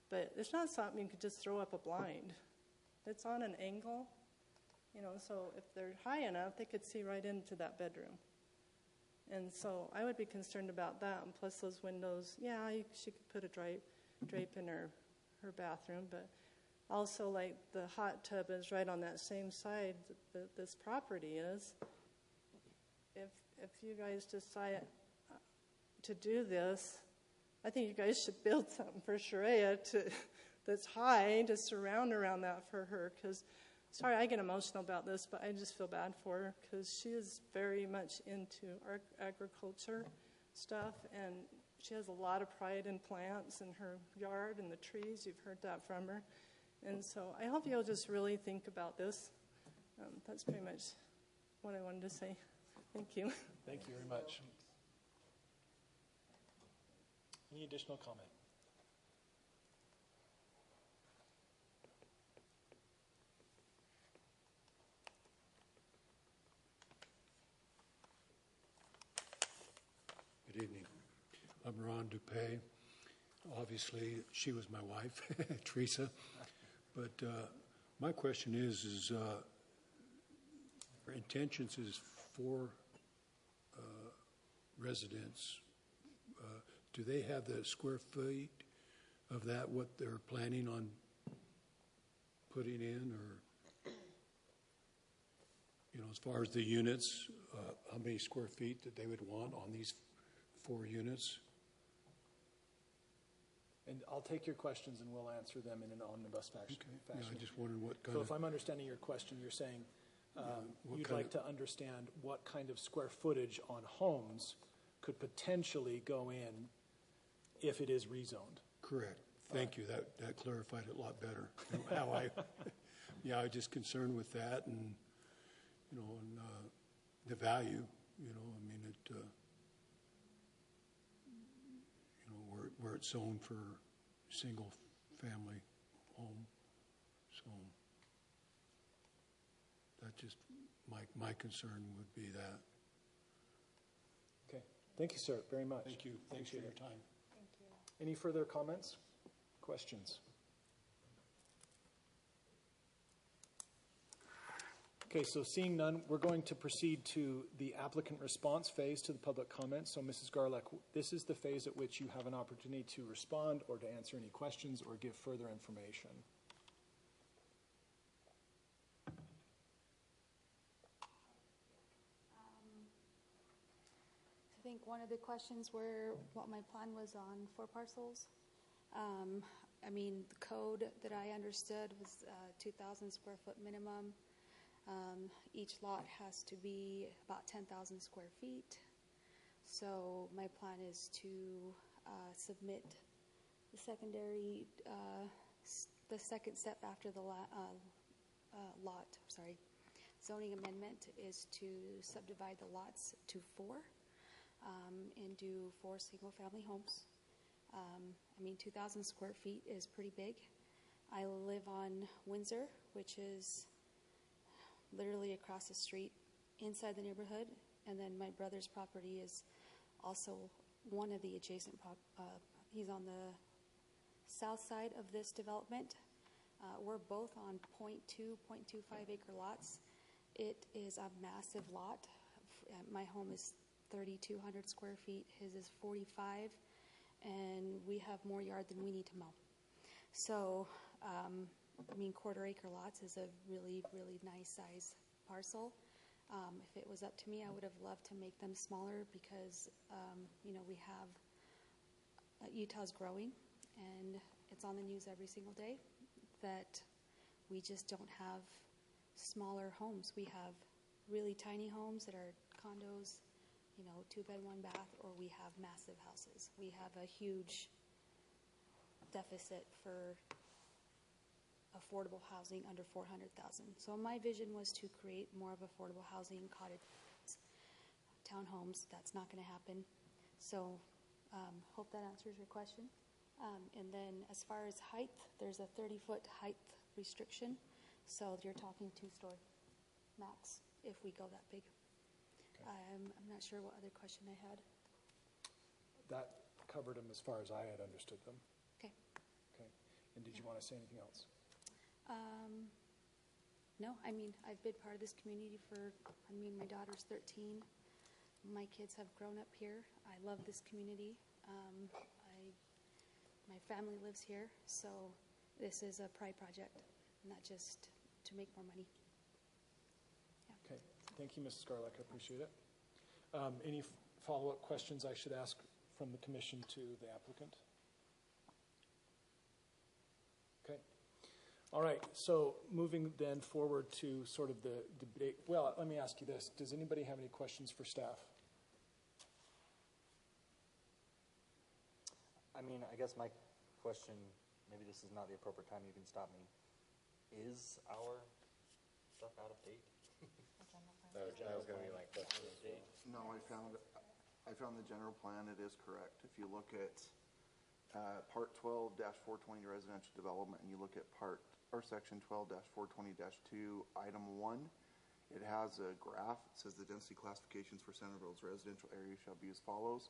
but it's not something you could just throw up a blind. It's on an angle, so if they're high enough, they could see right into that bedroom. And so I would be concerned about that. And plus those windows, she could put a drape in her bathroom, but also, like, the hot tub is right on that same side that this property is. If you guys decide to do this, I think you guys should build something for Sharia that's high to surround around that for her. Because, sorry, I get emotional about this, but I just feel bad for her because she is very much into agriculture stuff, and she has a lot of pride in plants and her yard and the trees. You've heard that from her. And so I hope you'll just really think about this. That's pretty much what I wanted to say. Thank you. Thank you very much. Any additional comment? Good evening. I'm Ron Dupay. Obviously, she was my wife, Teresa. But my question is her intentions is 4 residents. Do they have the square feet of that, what they're planning on putting in? Or, as far as the units, how many square feet that they would want on these 4 units? And I'll take your questions and we'll answer them in an omnibus fashion. Okay. Yeah, I just wondered what kind So of... if I'm understanding your question, you're saying you'd like to understand what kind of square footage on homes could potentially go in if it is rezoned. Correct. Thank you. That clarified it a lot better. How I was just concerned with that, and and the value. Where it's zoned for single family home. So that just my concern would be that. Okay. Thank you, sir, very much. Thank you. Thanks for your time. Thank you. Any further comments? Questions? Okay, so seeing none, we're going to proceed to the applicant response phase to the public comments. So, Mrs. Garlock, this is the phase at which you have an opportunity to respond or to answer any questions or give further information. I think one of the questions were what my plan was on 4 parcels. The code that I understood was 2,000 square foot minimum. Each lot has to be about 10,000 square feet. So my plan is to submit the second step after the zoning amendment is to subdivide the lots to 4 and do 4 single-family homes. 2,000 square feet is pretty big. I live on Windsor, which is literally across the street inside the neighborhood, and then my brother's property is also one of the adjacent he's on the south side of this development. We're both on 0.25 acre lots. It is a massive lot. My home is 3,200 square feet. His is 45, and we have more yard than we need to mow. So 1/4 acre lots is a really, really nice size parcel. If it was up to me, I would have loved to make them smaller because, we have, Utah's growing, and it's on the news every single day that we just don't have smaller homes. We have really tiny homes that are condos, 2-bed, 1-bath, or we have massive houses. We have a huge deficit for affordable housing under 400,000. So my vision was to create more of affordable housing, cottage, townhomes. That's not going to happen. So hope that answers your question. And then as far as height, there's a 30-foot height restriction. So you're talking 2-story max if we go that big. Okay. I'm not sure what other question I had. That covered them as far as I had understood them. Okay. Okay. And did you want to say anything else? No, I've been part of this community my daughter's 13. My kids have grown up here. I love this community. My family lives here, so this is a pride project, not just to make more money. Yeah. Okay. Thank you, Mrs. Garlock. I appreciate it. Any follow-up questions I should ask from the commission to the applicant? Okay. All right. So moving then forward to sort of the debate. Well, let me ask you this. Does anybody have any questions for staff? I guess my question, maybe this is not the appropriate time, you can stop me. Is our stuff out of date? That was going to be my question as well. No, I found the general plan, it is correct. If you look at Part 12-420 residential development, and you look at Section 12-420-2, Item 1, it has a graph. It says the density classifications for Centerville's residential area shall be as follows.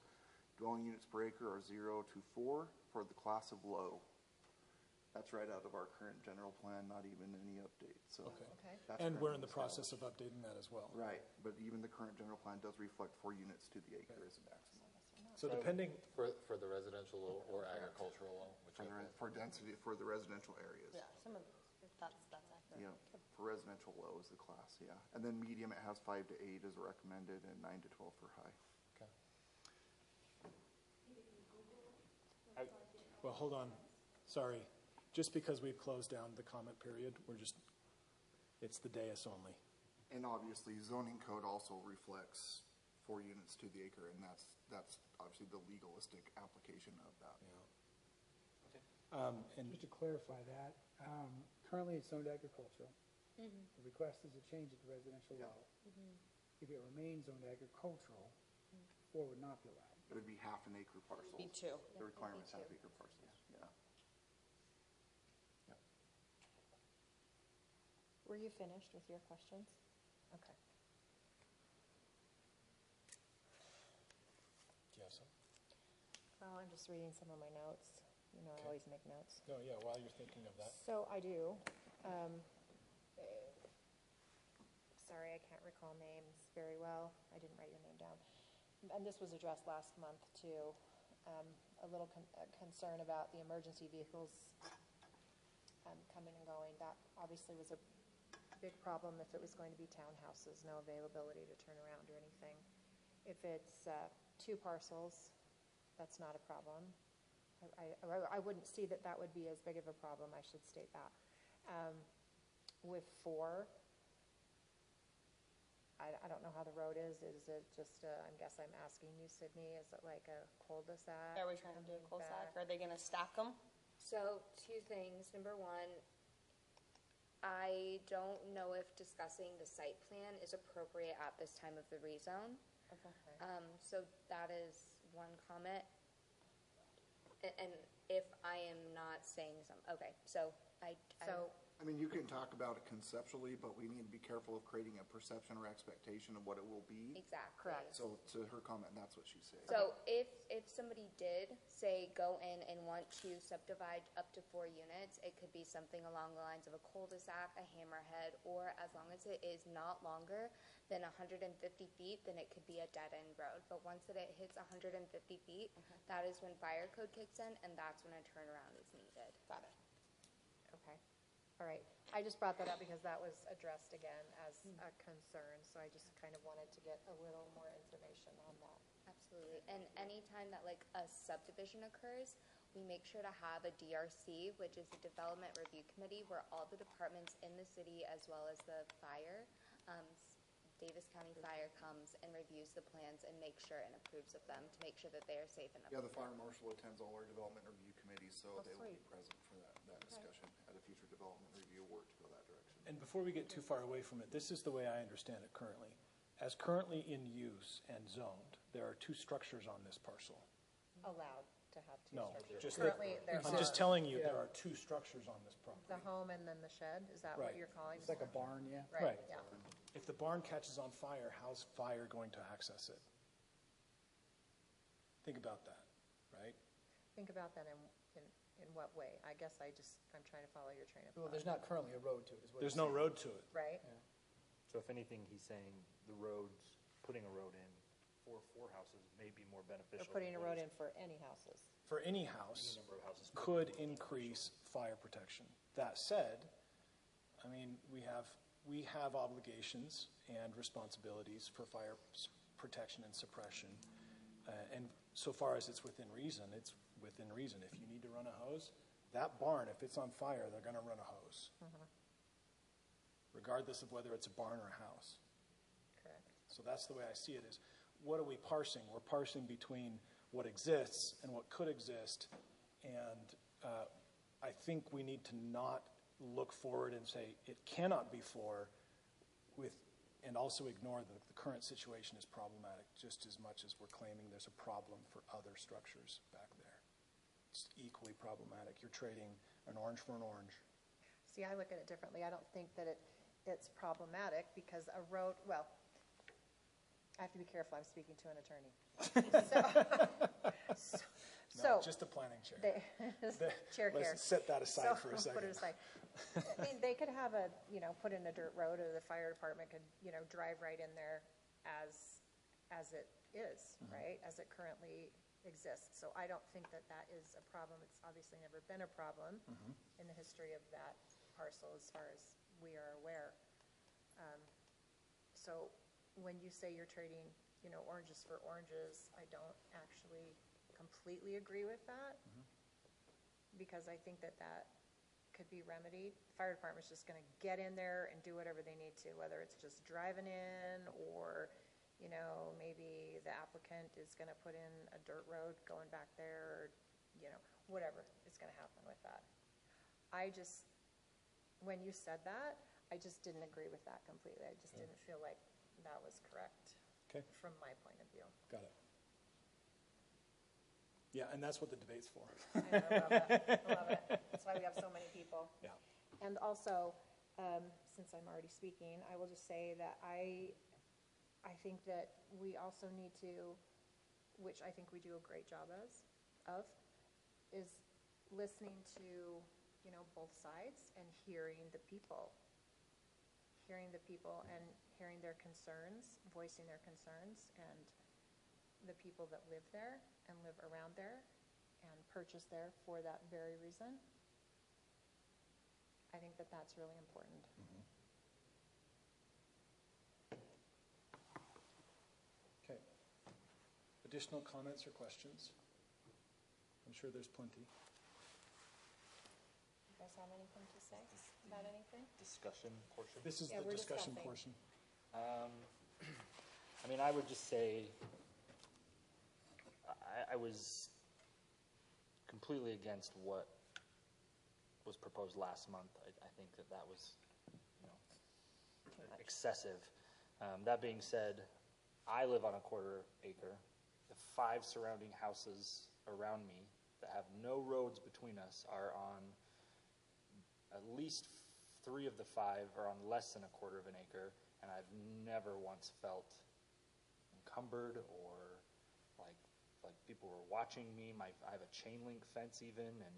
Dwelling units per acre are 0 to 4 for the class of low. That's right out of our current general plan, not even any update. So Okay. that's And we're in the currently process of updating that as well. right, but even the current general plan does reflect 4 units to the acre as a maximum. So depending, For the residential low or agricultural low, whichever. For density, for the residential areas. Yeah, some of that's accurate. Yeah, for residential low is the class, yeah. And then medium, it has 5 to 8 as recommended and 9 to 12 for high. okay. Well, hold on. Sorry. Just because we've closed down the comment period, it's the dais only. And obviously, zoning code also reflects 4 units to the acre, and that's obviously the legalistic application of that. And Just to clarify that, currently it's zoned agricultural. The request is to change it to residential low. If it remains zoned agricultural, 4 would not be allowed. It would be half an acre parcels. Be 2. The requirement's half acre parcels, yeah. Were you finished with your questions? Okay. do you have some? Well, I'm just reading some of my notes. I Okay. always make notes. No, yeah, while you're thinking of that. So I do. Sorry, I can't recall names very well. I didn't write your name down. And this was addressed last month too. A little concern about the emergency vehicles coming and going. That obviously was a big problem if it was going to be townhouses, no availability to turn around or anything. If it's 2 parcels, that's not a problem. I wouldn't see that would be as big of a problem, I should state that. With 4, I don't know how the road is. Is it just, I guess I'm asking you, Sydney, is it like a cul-de-sac? Are we trying to do a cul-de-sac? Are they going to stack them? So 2 things. Number 1, I don't know if discussing the site plan is appropriate at this time of the rezone. Okay. So that is one comment. And if I am not saying okay, so I mean, you can talk about it conceptually, but we need to be careful of creating a perception or expectation of what it will be. Exactly. Correct. So to her comment, that's what she's saying. So if somebody did say go in and want to subdivide up to 4 units, it could be something along the lines of a cul-de-sac, a hammerhead, or as long as it is not longer than 150 feet, then it could be a dead-end road. But once it hits 150 feet, that is when fire code kicks in, and that's when a turnaround is needed. Got it. Okay. All right. I just brought that up because that was addressed again as a concern, so I just kind of wanted to get a little more information on that. Absolutely. And anytime that like a subdivision occurs, we make sure to have a DRC, which is a Development Review Committee, where all the departments in the city, as well as the fire, Davis County Fire comes and reviews the plans and makes sure and approves of them to make sure that they are safe enough. Yeah, the fire marshal attends all our development review committees, so they will be sweet. present for that discussion at a future development review work to go that direction. And before we get too far away from it, this is the way I understand it currently. As currently in use and zoned, there are two structures on this parcel. Allowed to have two No, structures. just Currently, there I'm just are telling you, there are two structures on this property. the home and then the shed, is that what Right. you're calling? It's like a barn, yeah. Right. Yeah. If the barn catches on fire, how's fire going to access it? Think about that, right? Think about that in what way? I guess I'm trying to follow your train of Well, thought. there's not currently a road to it, is what There's he's no saying. road to it. Right? So if anything, he's saying the roads, putting a road in for four houses may be more Or beneficial. putting a than road what in for any houses. For any house, Any number of houses. could increase fire protection. That said, I mean, we have obligations and responsibilities for fire protection and suppression. And so far as it's within reason, it's within reason. If you need to run a hose, that barn, if it's on fire, they're going to run a hose, regardless of whether it's a barn or a house. Correct. So that's the way I see it is, what are we parsing? We're parsing between what exists and what could exist. And I think we need to not look forward and say it cannot be for and also ignore that the current situation is problematic just as much as we're claiming there's a problem for other structures back there. It's equally problematic. You're trading an orange for an orange. See, I look at it differently. I don't think that it's problematic because a road, well, I have to be careful. I'm speaking to an attorney. No, just a planning chair. Chair care. Let's set that aside for a second. Put it aside. I mean, they could have put in a dirt road, or the fire department could, drive right in there as it is, right? As it currently exists. So I don't think that is a problem. It's obviously never been a problem in the history of that parcel as far as we are aware. So when you say you're trading, oranges for oranges, I don't actually completely agree with that because I think that could be remedied. The fire department's just going to get in there and do whatever they need to, whether it's just driving in or, maybe the applicant is going to put in a dirt road going back there, or, whatever is going to happen with that. When you said that, I just didn't agree with that completely. I just didn't feel like that was correct from my point of view. Got it. Yeah, and that's what the debate's for. I love it. I love it. That's why we have so many people. Yeah. And also, since I'm already speaking, I will just say that I think that we also need to, which I think we do a great job of, is listening to, both sides and hearing the people and hearing their concerns, voicing their concerns, and the people that live there and live around there and purchase there for that very reason. I think that that's really important. Okay. Additional comments or questions? I'm sure there's plenty. You guys have anything to say about anything? Discussion portion. This is Yeah, the we're discussion discussing. portion. I mean, I would just say I was completely against what was proposed last month. I think that was excessive. That being said, I live on a quarter acre. The 5 surrounding houses around me that have no roads between us are on at least 3 of the 5 are on less than a quarter of an acre, and I've never once felt encumbered or like people were watching me. I have a chain link fence even, and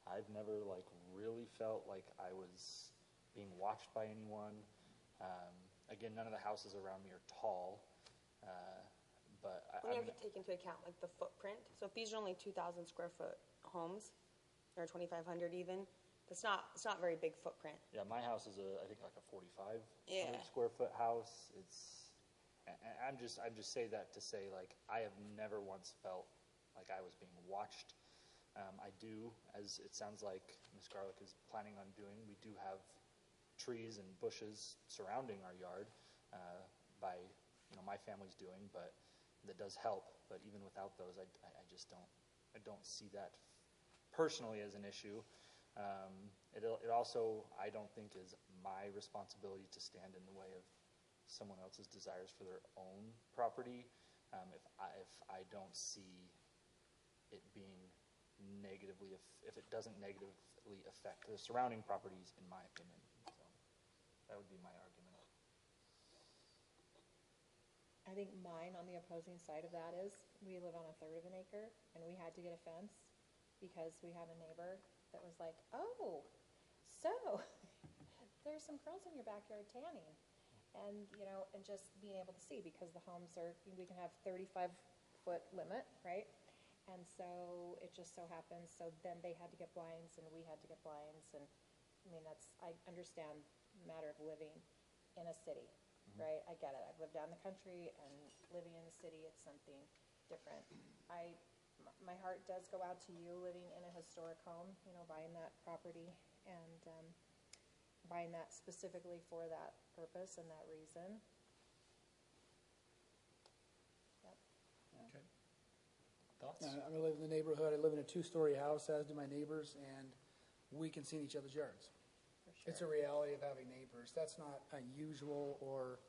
I've never really felt like I was being watched by anyone. Again, none of the houses around me are tall, but We have to take into account the footprint. So if these are only 2,000 square foot homes, or 2,500 even, it's not a very big footprint. yeah, my house is I think a 4,500 Yeah. square foot house. I'm just say that to say I have never once felt like I was being watched. I do, as it sounds like Ms. Garlock is planning on doing, we do have trees and bushes surrounding our yard by, my family's doing, but that does help. But even without those, I just don't see that personally as an issue. It also, I don't think, is my responsibility to stand in the way of someone else's desires for their own property. If I don't see it being negatively, if it doesn't negatively affect the surrounding properties, in my opinion. So that would be my argument. I think mine on the opposing side of that is we live on a third of an acre, and we had to get a fence because we have a neighbor that was like, oh, so there's some girls in your backyard tanning. And, and just being able to see, because the homes we can have 35-foot limit, right? And so it just so happens, so then they had to get blinds and we had to get blinds. And I understand the matter of living in a city, right? I get it. I've lived down the country, and living in the city, it's something different. My heart does go out to you living in a historic home, buying that property and buying that specifically for that purpose and that reason. Yep. Okay. Thoughts? I live in the neighborhood. I live in a 2-story house, as do my neighbors, and we can see each other's yards. For sure. It's a reality of having neighbors. That's not unusual, or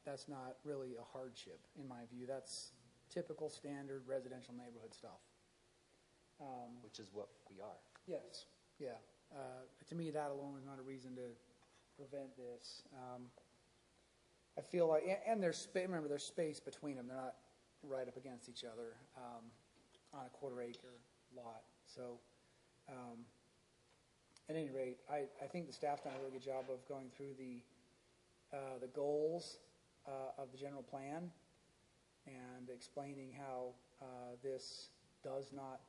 that's not really a hardship, in my view. That's typical, standard residential neighborhood stuff. Which is what we are. Yes, yeah. To me, that alone is not a reason to prevent this. I feel like, and remember, there's space between them. They're not right up against each other on a 1/4 acre lot. So, at any rate, I think the staff's done a really good job of going through the goals of the general plan and explaining how this does not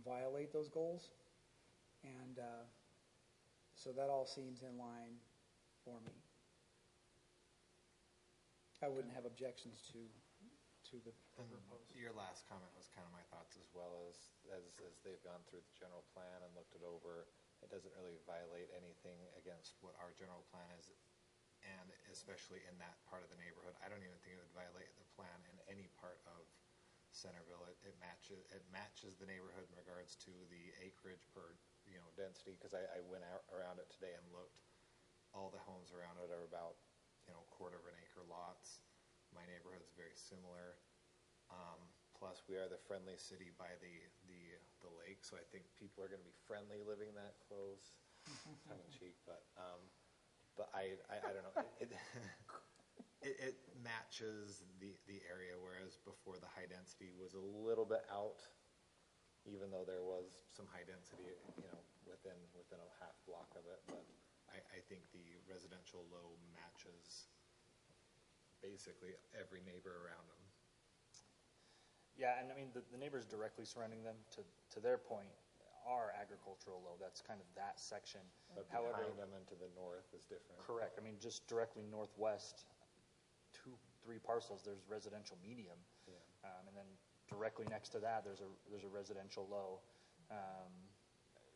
violate those goals. And so that all seems in line for me. I wouldn't have objections to the proposal. Your last comment was kind of my thoughts as well, as they've gone through the general plan and looked it over. It doesn't really violate anything against what our general plan is, and especially in that part of the neighborhood. I don't even think it would violate the plan in any part of Centerville. It matches the neighborhood in regards to the acreage per density, because I went out around it today and looked. All the homes around it are about 1/4 of an acre lots. My neighborhood's very similar. Plus, we are the friendly city by the lake, so I think people are going to be friendly living that close. Tongue in cheek, but I don't know. It matches the area, whereas before the high density was a little bit out, even though there was some high density, within a half block of it. But I think the residential low matches basically every neighbor around them. Yeah, and the neighbors directly surrounding them, to their point, are agricultural low. That's kind of that section. But However, behind them and to the north is different. Correct. Just directly northwest, 2-3 parcels, there's residential medium. Yeah. And then directly next to that, there's a residential low.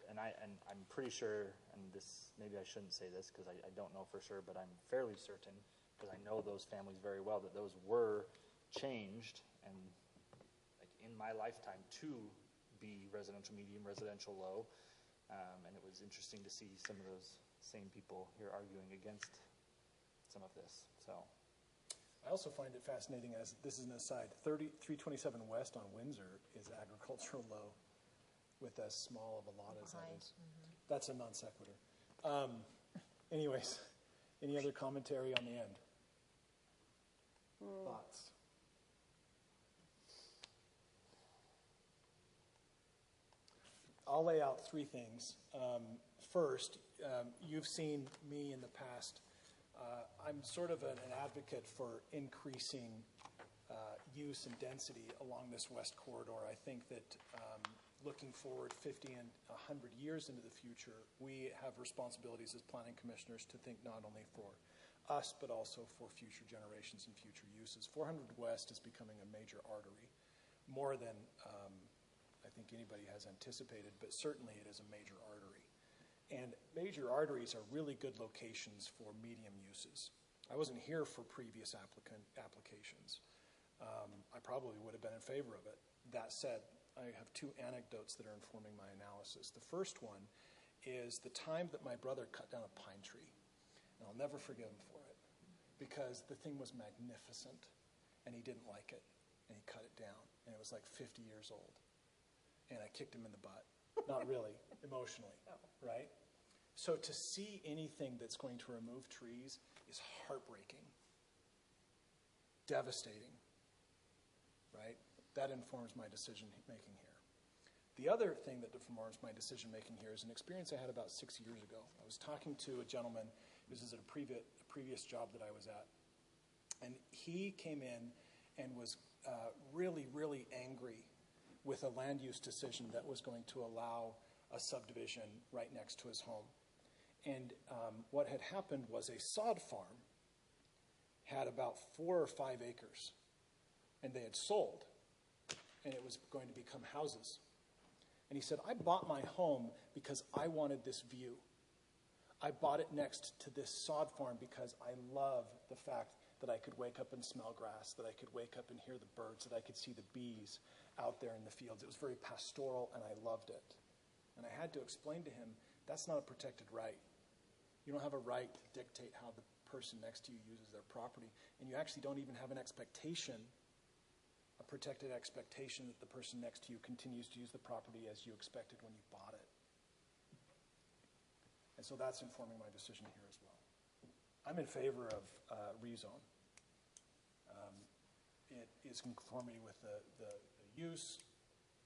And I'm pretty sure, and this, maybe I shouldn't say this because I don't know for sure, but I'm fairly certain, because I know those families very well, that those were changed and in my lifetime to be residential medium, residential low. And it was interesting to see some of those same people here arguing against some of this. So I also find it fascinating, as this is an aside, 327 West on Windsor is agricultural low with as small of a lot as that is. Mm-hmm. That's a non sequitur. Anyways, any other commentary on the end? Thoughts? I'll lay out 3 things. First, you've seen me in the past. I'm sort of an advocate for increasing use and density along this west corridor. I think that looking forward 50 and 100 years into the future, we have responsibilities as planning commissioners to think not only for us, but also for future generations and future uses. 400 West is becoming a major artery, more than I think anybody has anticipated, but certainly it is a major artery. And major arteries are really good locations for medium uses. I wasn't here for previous applications. I probably would have been in favor of it. That said, I have two anecdotes that are informing my analysis. The first one is the time that my brother cut down a pine tree. And I'll never forgive him for it, because the thing was magnificent, and he didn't like it, and he cut it down, and it was like 50 years old. And I kicked him in the butt. Not really, emotionally, right? So to see anything that's going to remove trees is heartbreaking, devastating, right? That informs my decision-making here. The other thing that informs my decision-making here is an experience I had about 6 years ago. I was talking to a gentleman, this is at a previous job that I was at, and he came in and was really, really angry with a land use decision that was going to allow a subdivision right next to his home. And what had happened was a sod farm had about 4 or 5 acres, and they had sold, and it was going to become houses. And he said, I bought my home because I wanted this view. I bought it next to this sod farm because I love the fact that I could wake up and smell grass, that I could wake up and hear the birds, that I could see the bees out there in the fields. It was very pastoral, and I loved it. And I had to explain to him, that's not a protected right. You don't have a right to dictate how the person next to you uses their property, and you actually don't even have an expectation, a protected expectation that the person next to you continues to use the property as you expected when you bought it. And so that's informing my decision here as well. I'm in favor of rezone. It is conformity with the use.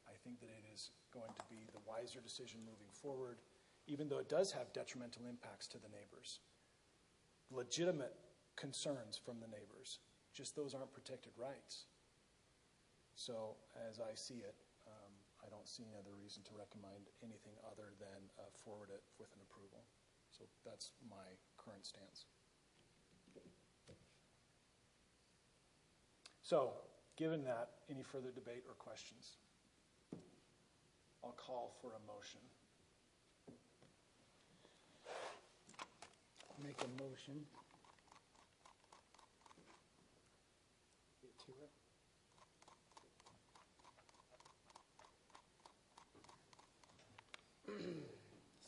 I think that it is going to be the wiser decision moving forward, even though it does have detrimental impacts to the neighbors. Legitimate concerns from the neighbors, just those aren't protected rights. So as I see it, I don't see any other reason to recommend anything other than forward it with an approval. So that's my current stance. So, given that, any further debate or questions? I'll call for a motion. Make a motion. Get to it.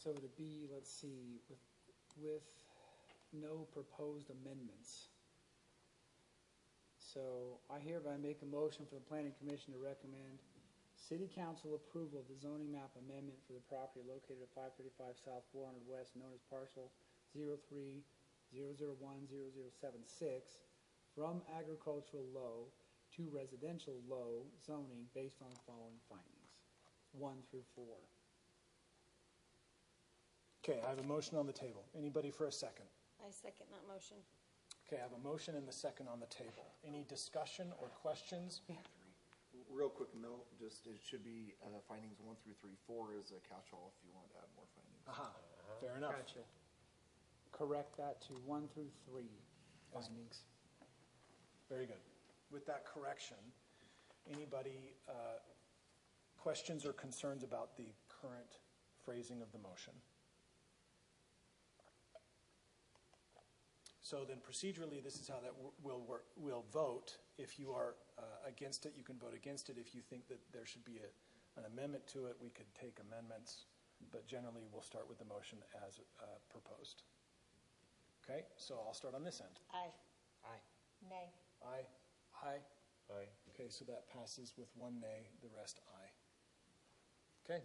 So to be, let's see, with no proposed amendments. So I hereby make a motion for the Planning Commission to recommend City Council approval of the zoning map amendment for the property located at 535 South 400 West, known as parcel 03-001-0076, from agricultural low to residential low zoning based on the following findings, 1 through 4. Okay, I have a motion on the table. Anybody for a second? I second that motion. Okay, I have a motion and the second on the table. Any discussion or questions? Real quick note, just it should be findings 1 through 3. 4 is a catch-all if you want to add more findings. Fair enough. Gotcha. Correct that to 1 through 3 findings. Very good. With that correction, anybody questions or concerns about the current phrasing of the motion? So then procedurally, this is how that will work. We'll vote. If you are against it, you can vote against it. If you think that there should be an amendment to it, we could take amendments. But generally, we'll start with the motion as proposed. Okay, so I'll start on this end. Aye. Aye. Nay. Aye. Aye. Aye. Okay, so that passes with 1 nay, the rest aye. Okay,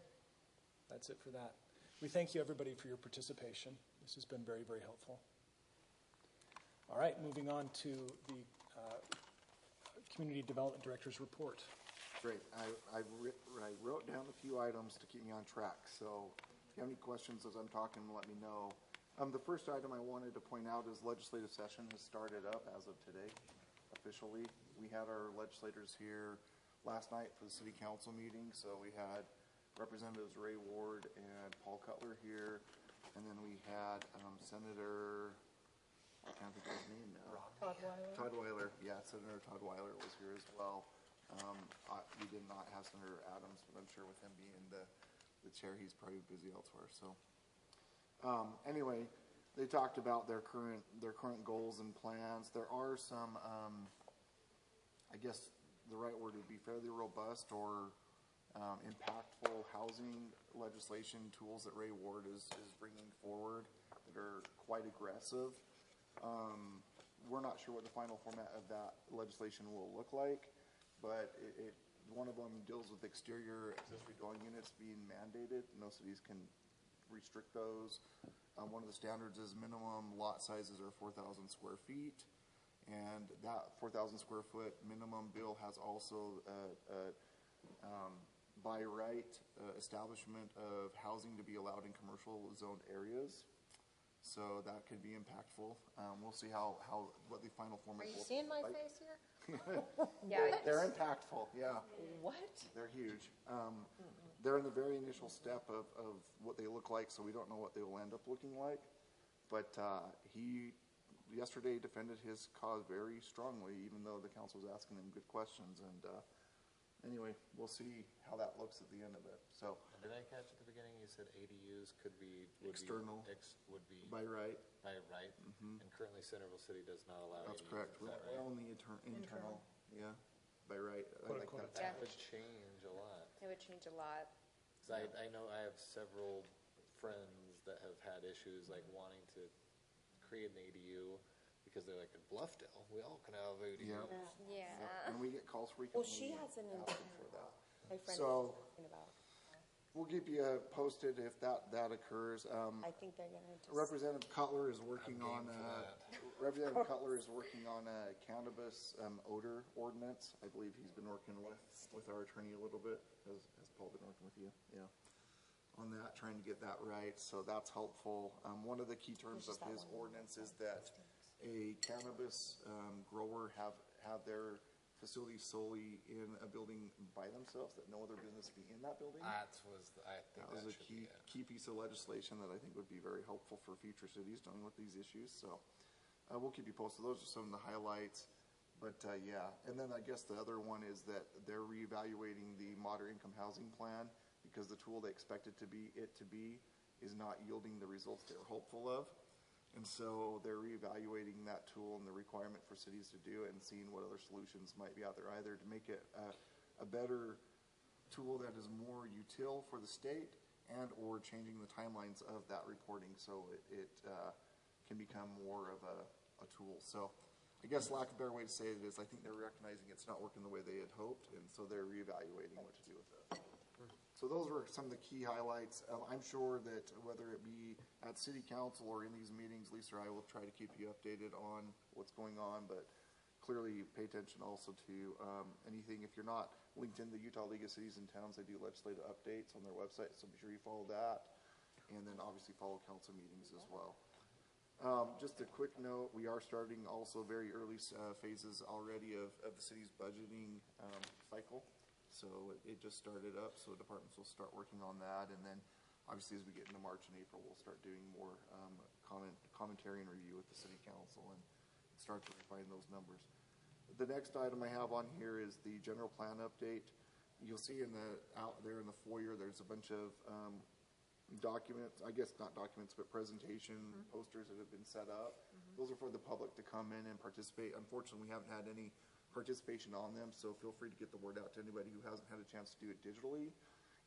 that's it for that. We thank you, everybody, for your participation. This has been very, very helpful. All right, moving on to the Community Development Director's report. Great. I wrote down a few items to keep me on track. So if you have any questions as I'm talking, let me know. The first item I wanted to point out is legislative session has started up as of today, officially. We had our legislators here last night for the city council meeting. So we had Representatives Ray Ward and Paul Cutler here. And then we had Senator... I can't think of his name now. Todd Weiler. Todd Weiler, yeah, Senator Todd Weiler was here as well. We did not have Senator Adams, but I'm sure with him being the chair, he's probably busy elsewhere. So anyway, they talked about their current goals and plans. There are some, I guess the right word would be fairly robust or impactful housing legislation tools that Ray Ward is bringing forward that are quite aggressive. We're not sure what the final format of that legislation will look like, but one of them deals with exterior accessory dwelling units being mandated. No cities can restrict those. One of the standards is minimum lot sizes are 4,000 square feet, and that 4,000 square foot minimum bill has also by right establishment of housing to be allowed in commercial zoned areas. So that could be impactful. We'll see what the final format. Are you seeing my face here? Yeah. They're impactful. Yeah. What? They're huge. They're in the very initial step of what they look like, so we don't know what they will end up looking like. But he yesterday defended his cause very strongly, even though the council was asking him good questions. And anyway, we'll see how that looks at the end of it. So. Did I catch at the beginning? You said ADUs would external be by right. By right, and currently Centerville City does not allow. That's ADUs, correct. Is that right? Only internal. Yeah, by right. That would change a lot. It would change a lot. I know I have several friends that have had issues like wanting to create an ADU because they're like in Bluffdale, we all can have ADUs. Yeah. And we get calls frequently. Well, she has an asking for that. My friend So- was talking about. We'll keep you posted if that occurs. I think they're going to. Representative Cutler is working on Representative Cutler is working on a cannabis odor ordinance. I believe he's been working with our attorney a little bit. Has Paul been working with you? Yeah. On that, trying to get that right. So that's helpful. One of the key terms of his ordinance is that a cannabis grower have their facility solely in a building by themselves, that no other business be in that building. I think That was a key piece of legislation that I think would be very helpful for future cities dealing with these issues. So we'll keep you posted. Those are some of the highlights. But yeah, and then I guess the other one is that they're reevaluating the moderate income housing plan because the tool they expected to be is not yielding the results they were hopeful of. And so they're reevaluating that tool and the requirement for cities to do it and seeing what other solutions might be out there, either to make it a better tool that is more util for the state and or changing the timelines of that reporting so it can become more of a tool. So I guess lack of a better way to say it is I think they're recognizing it's not working the way they had hoped, and so they're reevaluating what to do with it. So those were some of the key highlights. I'm sure that whether it be at City Council or in these meetings, Lisa or I will try to keep you updated on what's going on, but clearly pay attention also to anything. If you're not linked in the Utah League of Cities and Towns, they do legislative updates on their website, so be sure you follow that. And then obviously follow council meetings as well. Just a quick note, we are starting also very early phases already of the city's budgeting cycle. So it just started up, so departments will start working on that. And then obviously as we get into March and April, we'll start doing more commentary and review with the city council and start to refine those numbers. The next item I have on here is the general plan update. You'll see out there in the foyer, there's a bunch of documents, I guess not documents, but presentation posters that have been set up. Those are for the public to come in and participate. Unfortunately, we haven't had any participation on them, so feel free to get the word out to anybody who hasn't had a chance to do it digitally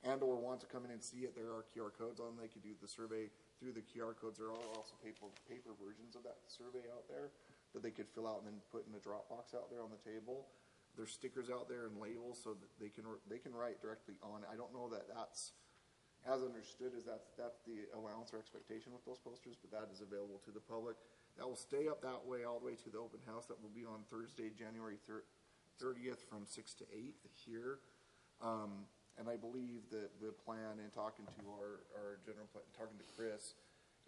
and or want to come in and see it. There are QR codes on. They could do the survey through the QR codes. There are also paper versions of that survey out there that they could fill out and then put in a Dropbox out there on the table. There's stickers out there and labels so that they can write directly on it. I don't know that that's as understood as that's the allowance or expectation with those posters, but that is available to the public. That will stay up that way all the way to the open house. That will be on Thursday, January 30th from 6 to 8 here. And I believe that the plan in talking to our general plan, talking to Chris,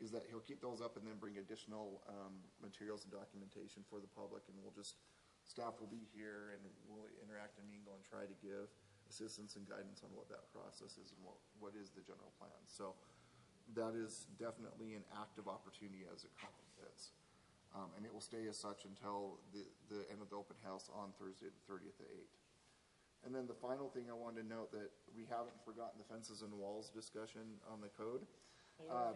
is that he'll keep those up and then bring additional materials and documentation for the public. And staff will be here and we'll interact and mingle and try to give assistance and guidance on what that process is and what is the general plan. So that is definitely an active opportunity as it comes. And it will stay as such until the end of the open house on Thursday the 30th at 8. And then the final thing I wanted to note that we haven't forgotten the fences and walls discussion on the code.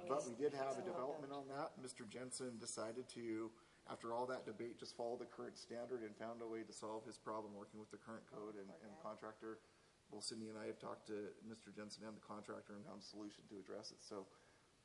But we did have a development on that. Mr. Jensen decided to, after all that debate, just follow the current standard and found a way to solve his problem working with the current code and contractor. Both Cindy and I have talked to Mr. Jensen and the contractor and found a solution to address it. So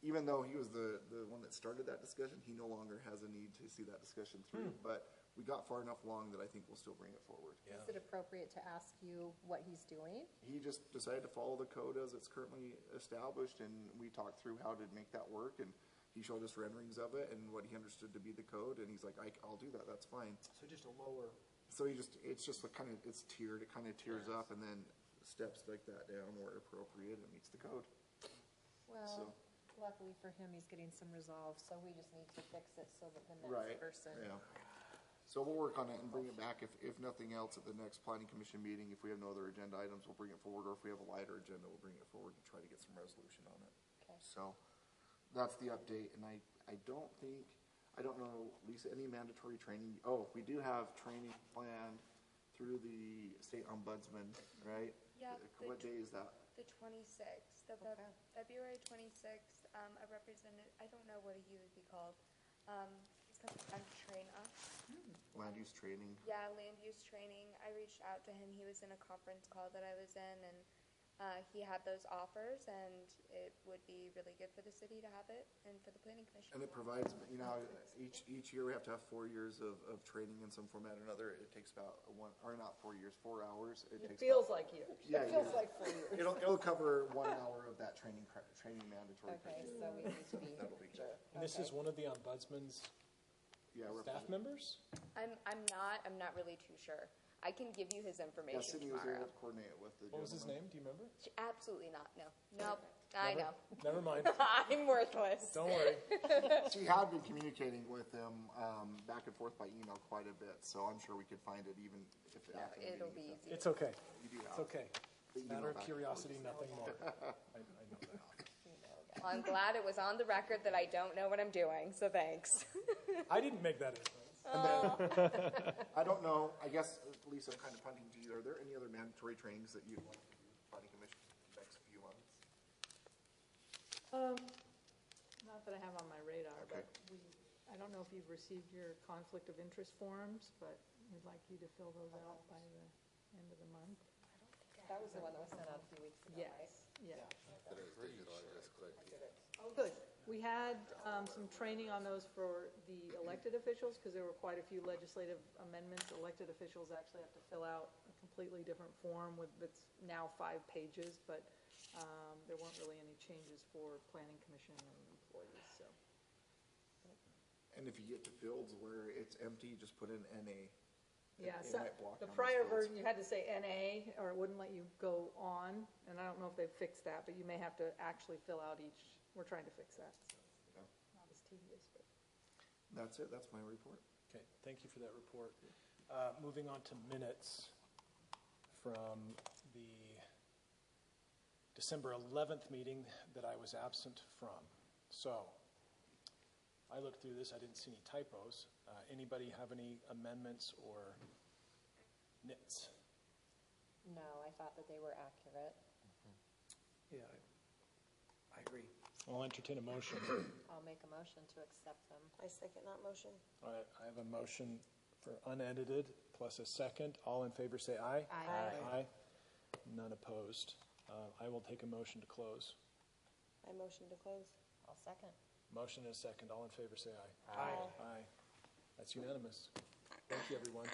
even though he was the one that started that discussion, he no longer has a need to see that discussion through. But we got far enough along that I think we'll still bring it forward. Is it appropriate to ask you what he's doing? He just decided to follow the code as it's currently established, and we talked through how to make that work, and he showed us renderings of it and what he understood to be the code, and he's like, I'll do that, that's fine. So just a lower. So it's just it's tiered, it kind of tiers up and then steps like that down where appropriate and meets the code. Well, luckily for him, he's getting some resolve, so we just need to fix it so that the next Right, person. yeah. So we'll work on it and bring it back, if nothing else, at the next planning commission meeting. If we have no other agenda items, we'll bring it forward, or if we have a lighter agenda, we'll bring it forward and try to get some resolution on it. Okay. So that's the update, and I don't know, Lisa, any mandatory training? Oh, we do have training planned through the state ombudsman, right? Yeah. What day is that? The 26th, February 26th, a representative, I don't know what he would be called. He's coming to train us. Land use training. Yeah, land use training. I reached out to him. He was in a conference call that I was in, and he had those offers, and it would be really good for the city to have it and for the planning commission. And it provides, each year we have to have 4 years of training in some format or another. It takes about 4 hours. It feels like years. Yeah, It feels like 4 years. It'll cover 1 hour of that training mandatory. Okay, so we need to be sure. And this is one of the ombudsman's staff members? I'm not really too sure. I can give you his information Cindy was tomorrow. able to coordinate it with the What was his gentleman. name? Do you remember? Absolutely not. No. Nope. I know. Never mind. I'm worthless. Don't worry. She had been communicating with him back and forth by email quite a bit, so I'm sure we could find it even if No, after the it'll meeting. be easy. It's okay. You do It's have okay. the It's a matter email of back. curiosity, nothing more. I know that. Well, I'm glad it was on the record that I don't know what I'm doing, so thanks. I didn't make that inference. I don't know, I guess, Lisa, I'm kind of punting to you. Are there any other mandatory trainings that you'd like to do with the planning commission in the next few months? Not that I have on my radar, but I don't know if you've received your conflict of interest forms, but we'd like you to fill those out by the end of the month. That was the one that was sent out a few weeks ago, right? Yes, That it was digital, I just clicked. Oh, good. We had some training on those for the elected officials, because there were quite a few legislative amendments. Elected officials actually have to fill out a completely different form that's now 5 pages, but there weren't really any changes for planning commission and employees, so. And if you get to fields where it's empty, just put in NA. Yeah, It so might block the how prior much fields. version, you had to say NA, or it wouldn't let you go on, and I don't know if they've fixed that, but you may have to actually fill out each, we're trying to fix that, so. Yeah. Not as tedious, but. That's it, that's my report. Okay, thank you for that report. Moving on to minutes from the December 11th meeting that I was absent from. So, I looked through this, I didn't see any typos. Anybody have any amendments or nits? No, I thought that they were accurate. Yeah, I agree. I'll entertain a motion. I'll make a motion to accept them. I second that motion. All right, I have a motion for unedited plus a second. All in favor say aye. Aye. Aye. None opposed. I will take a motion to close. I motion to close. I'll second. Motion and a second. All in favor say aye. Aye. Aye. That's unanimous. Thank you, everyone.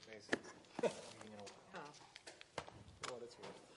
Amazing. Meeting in a while. For what it's worth.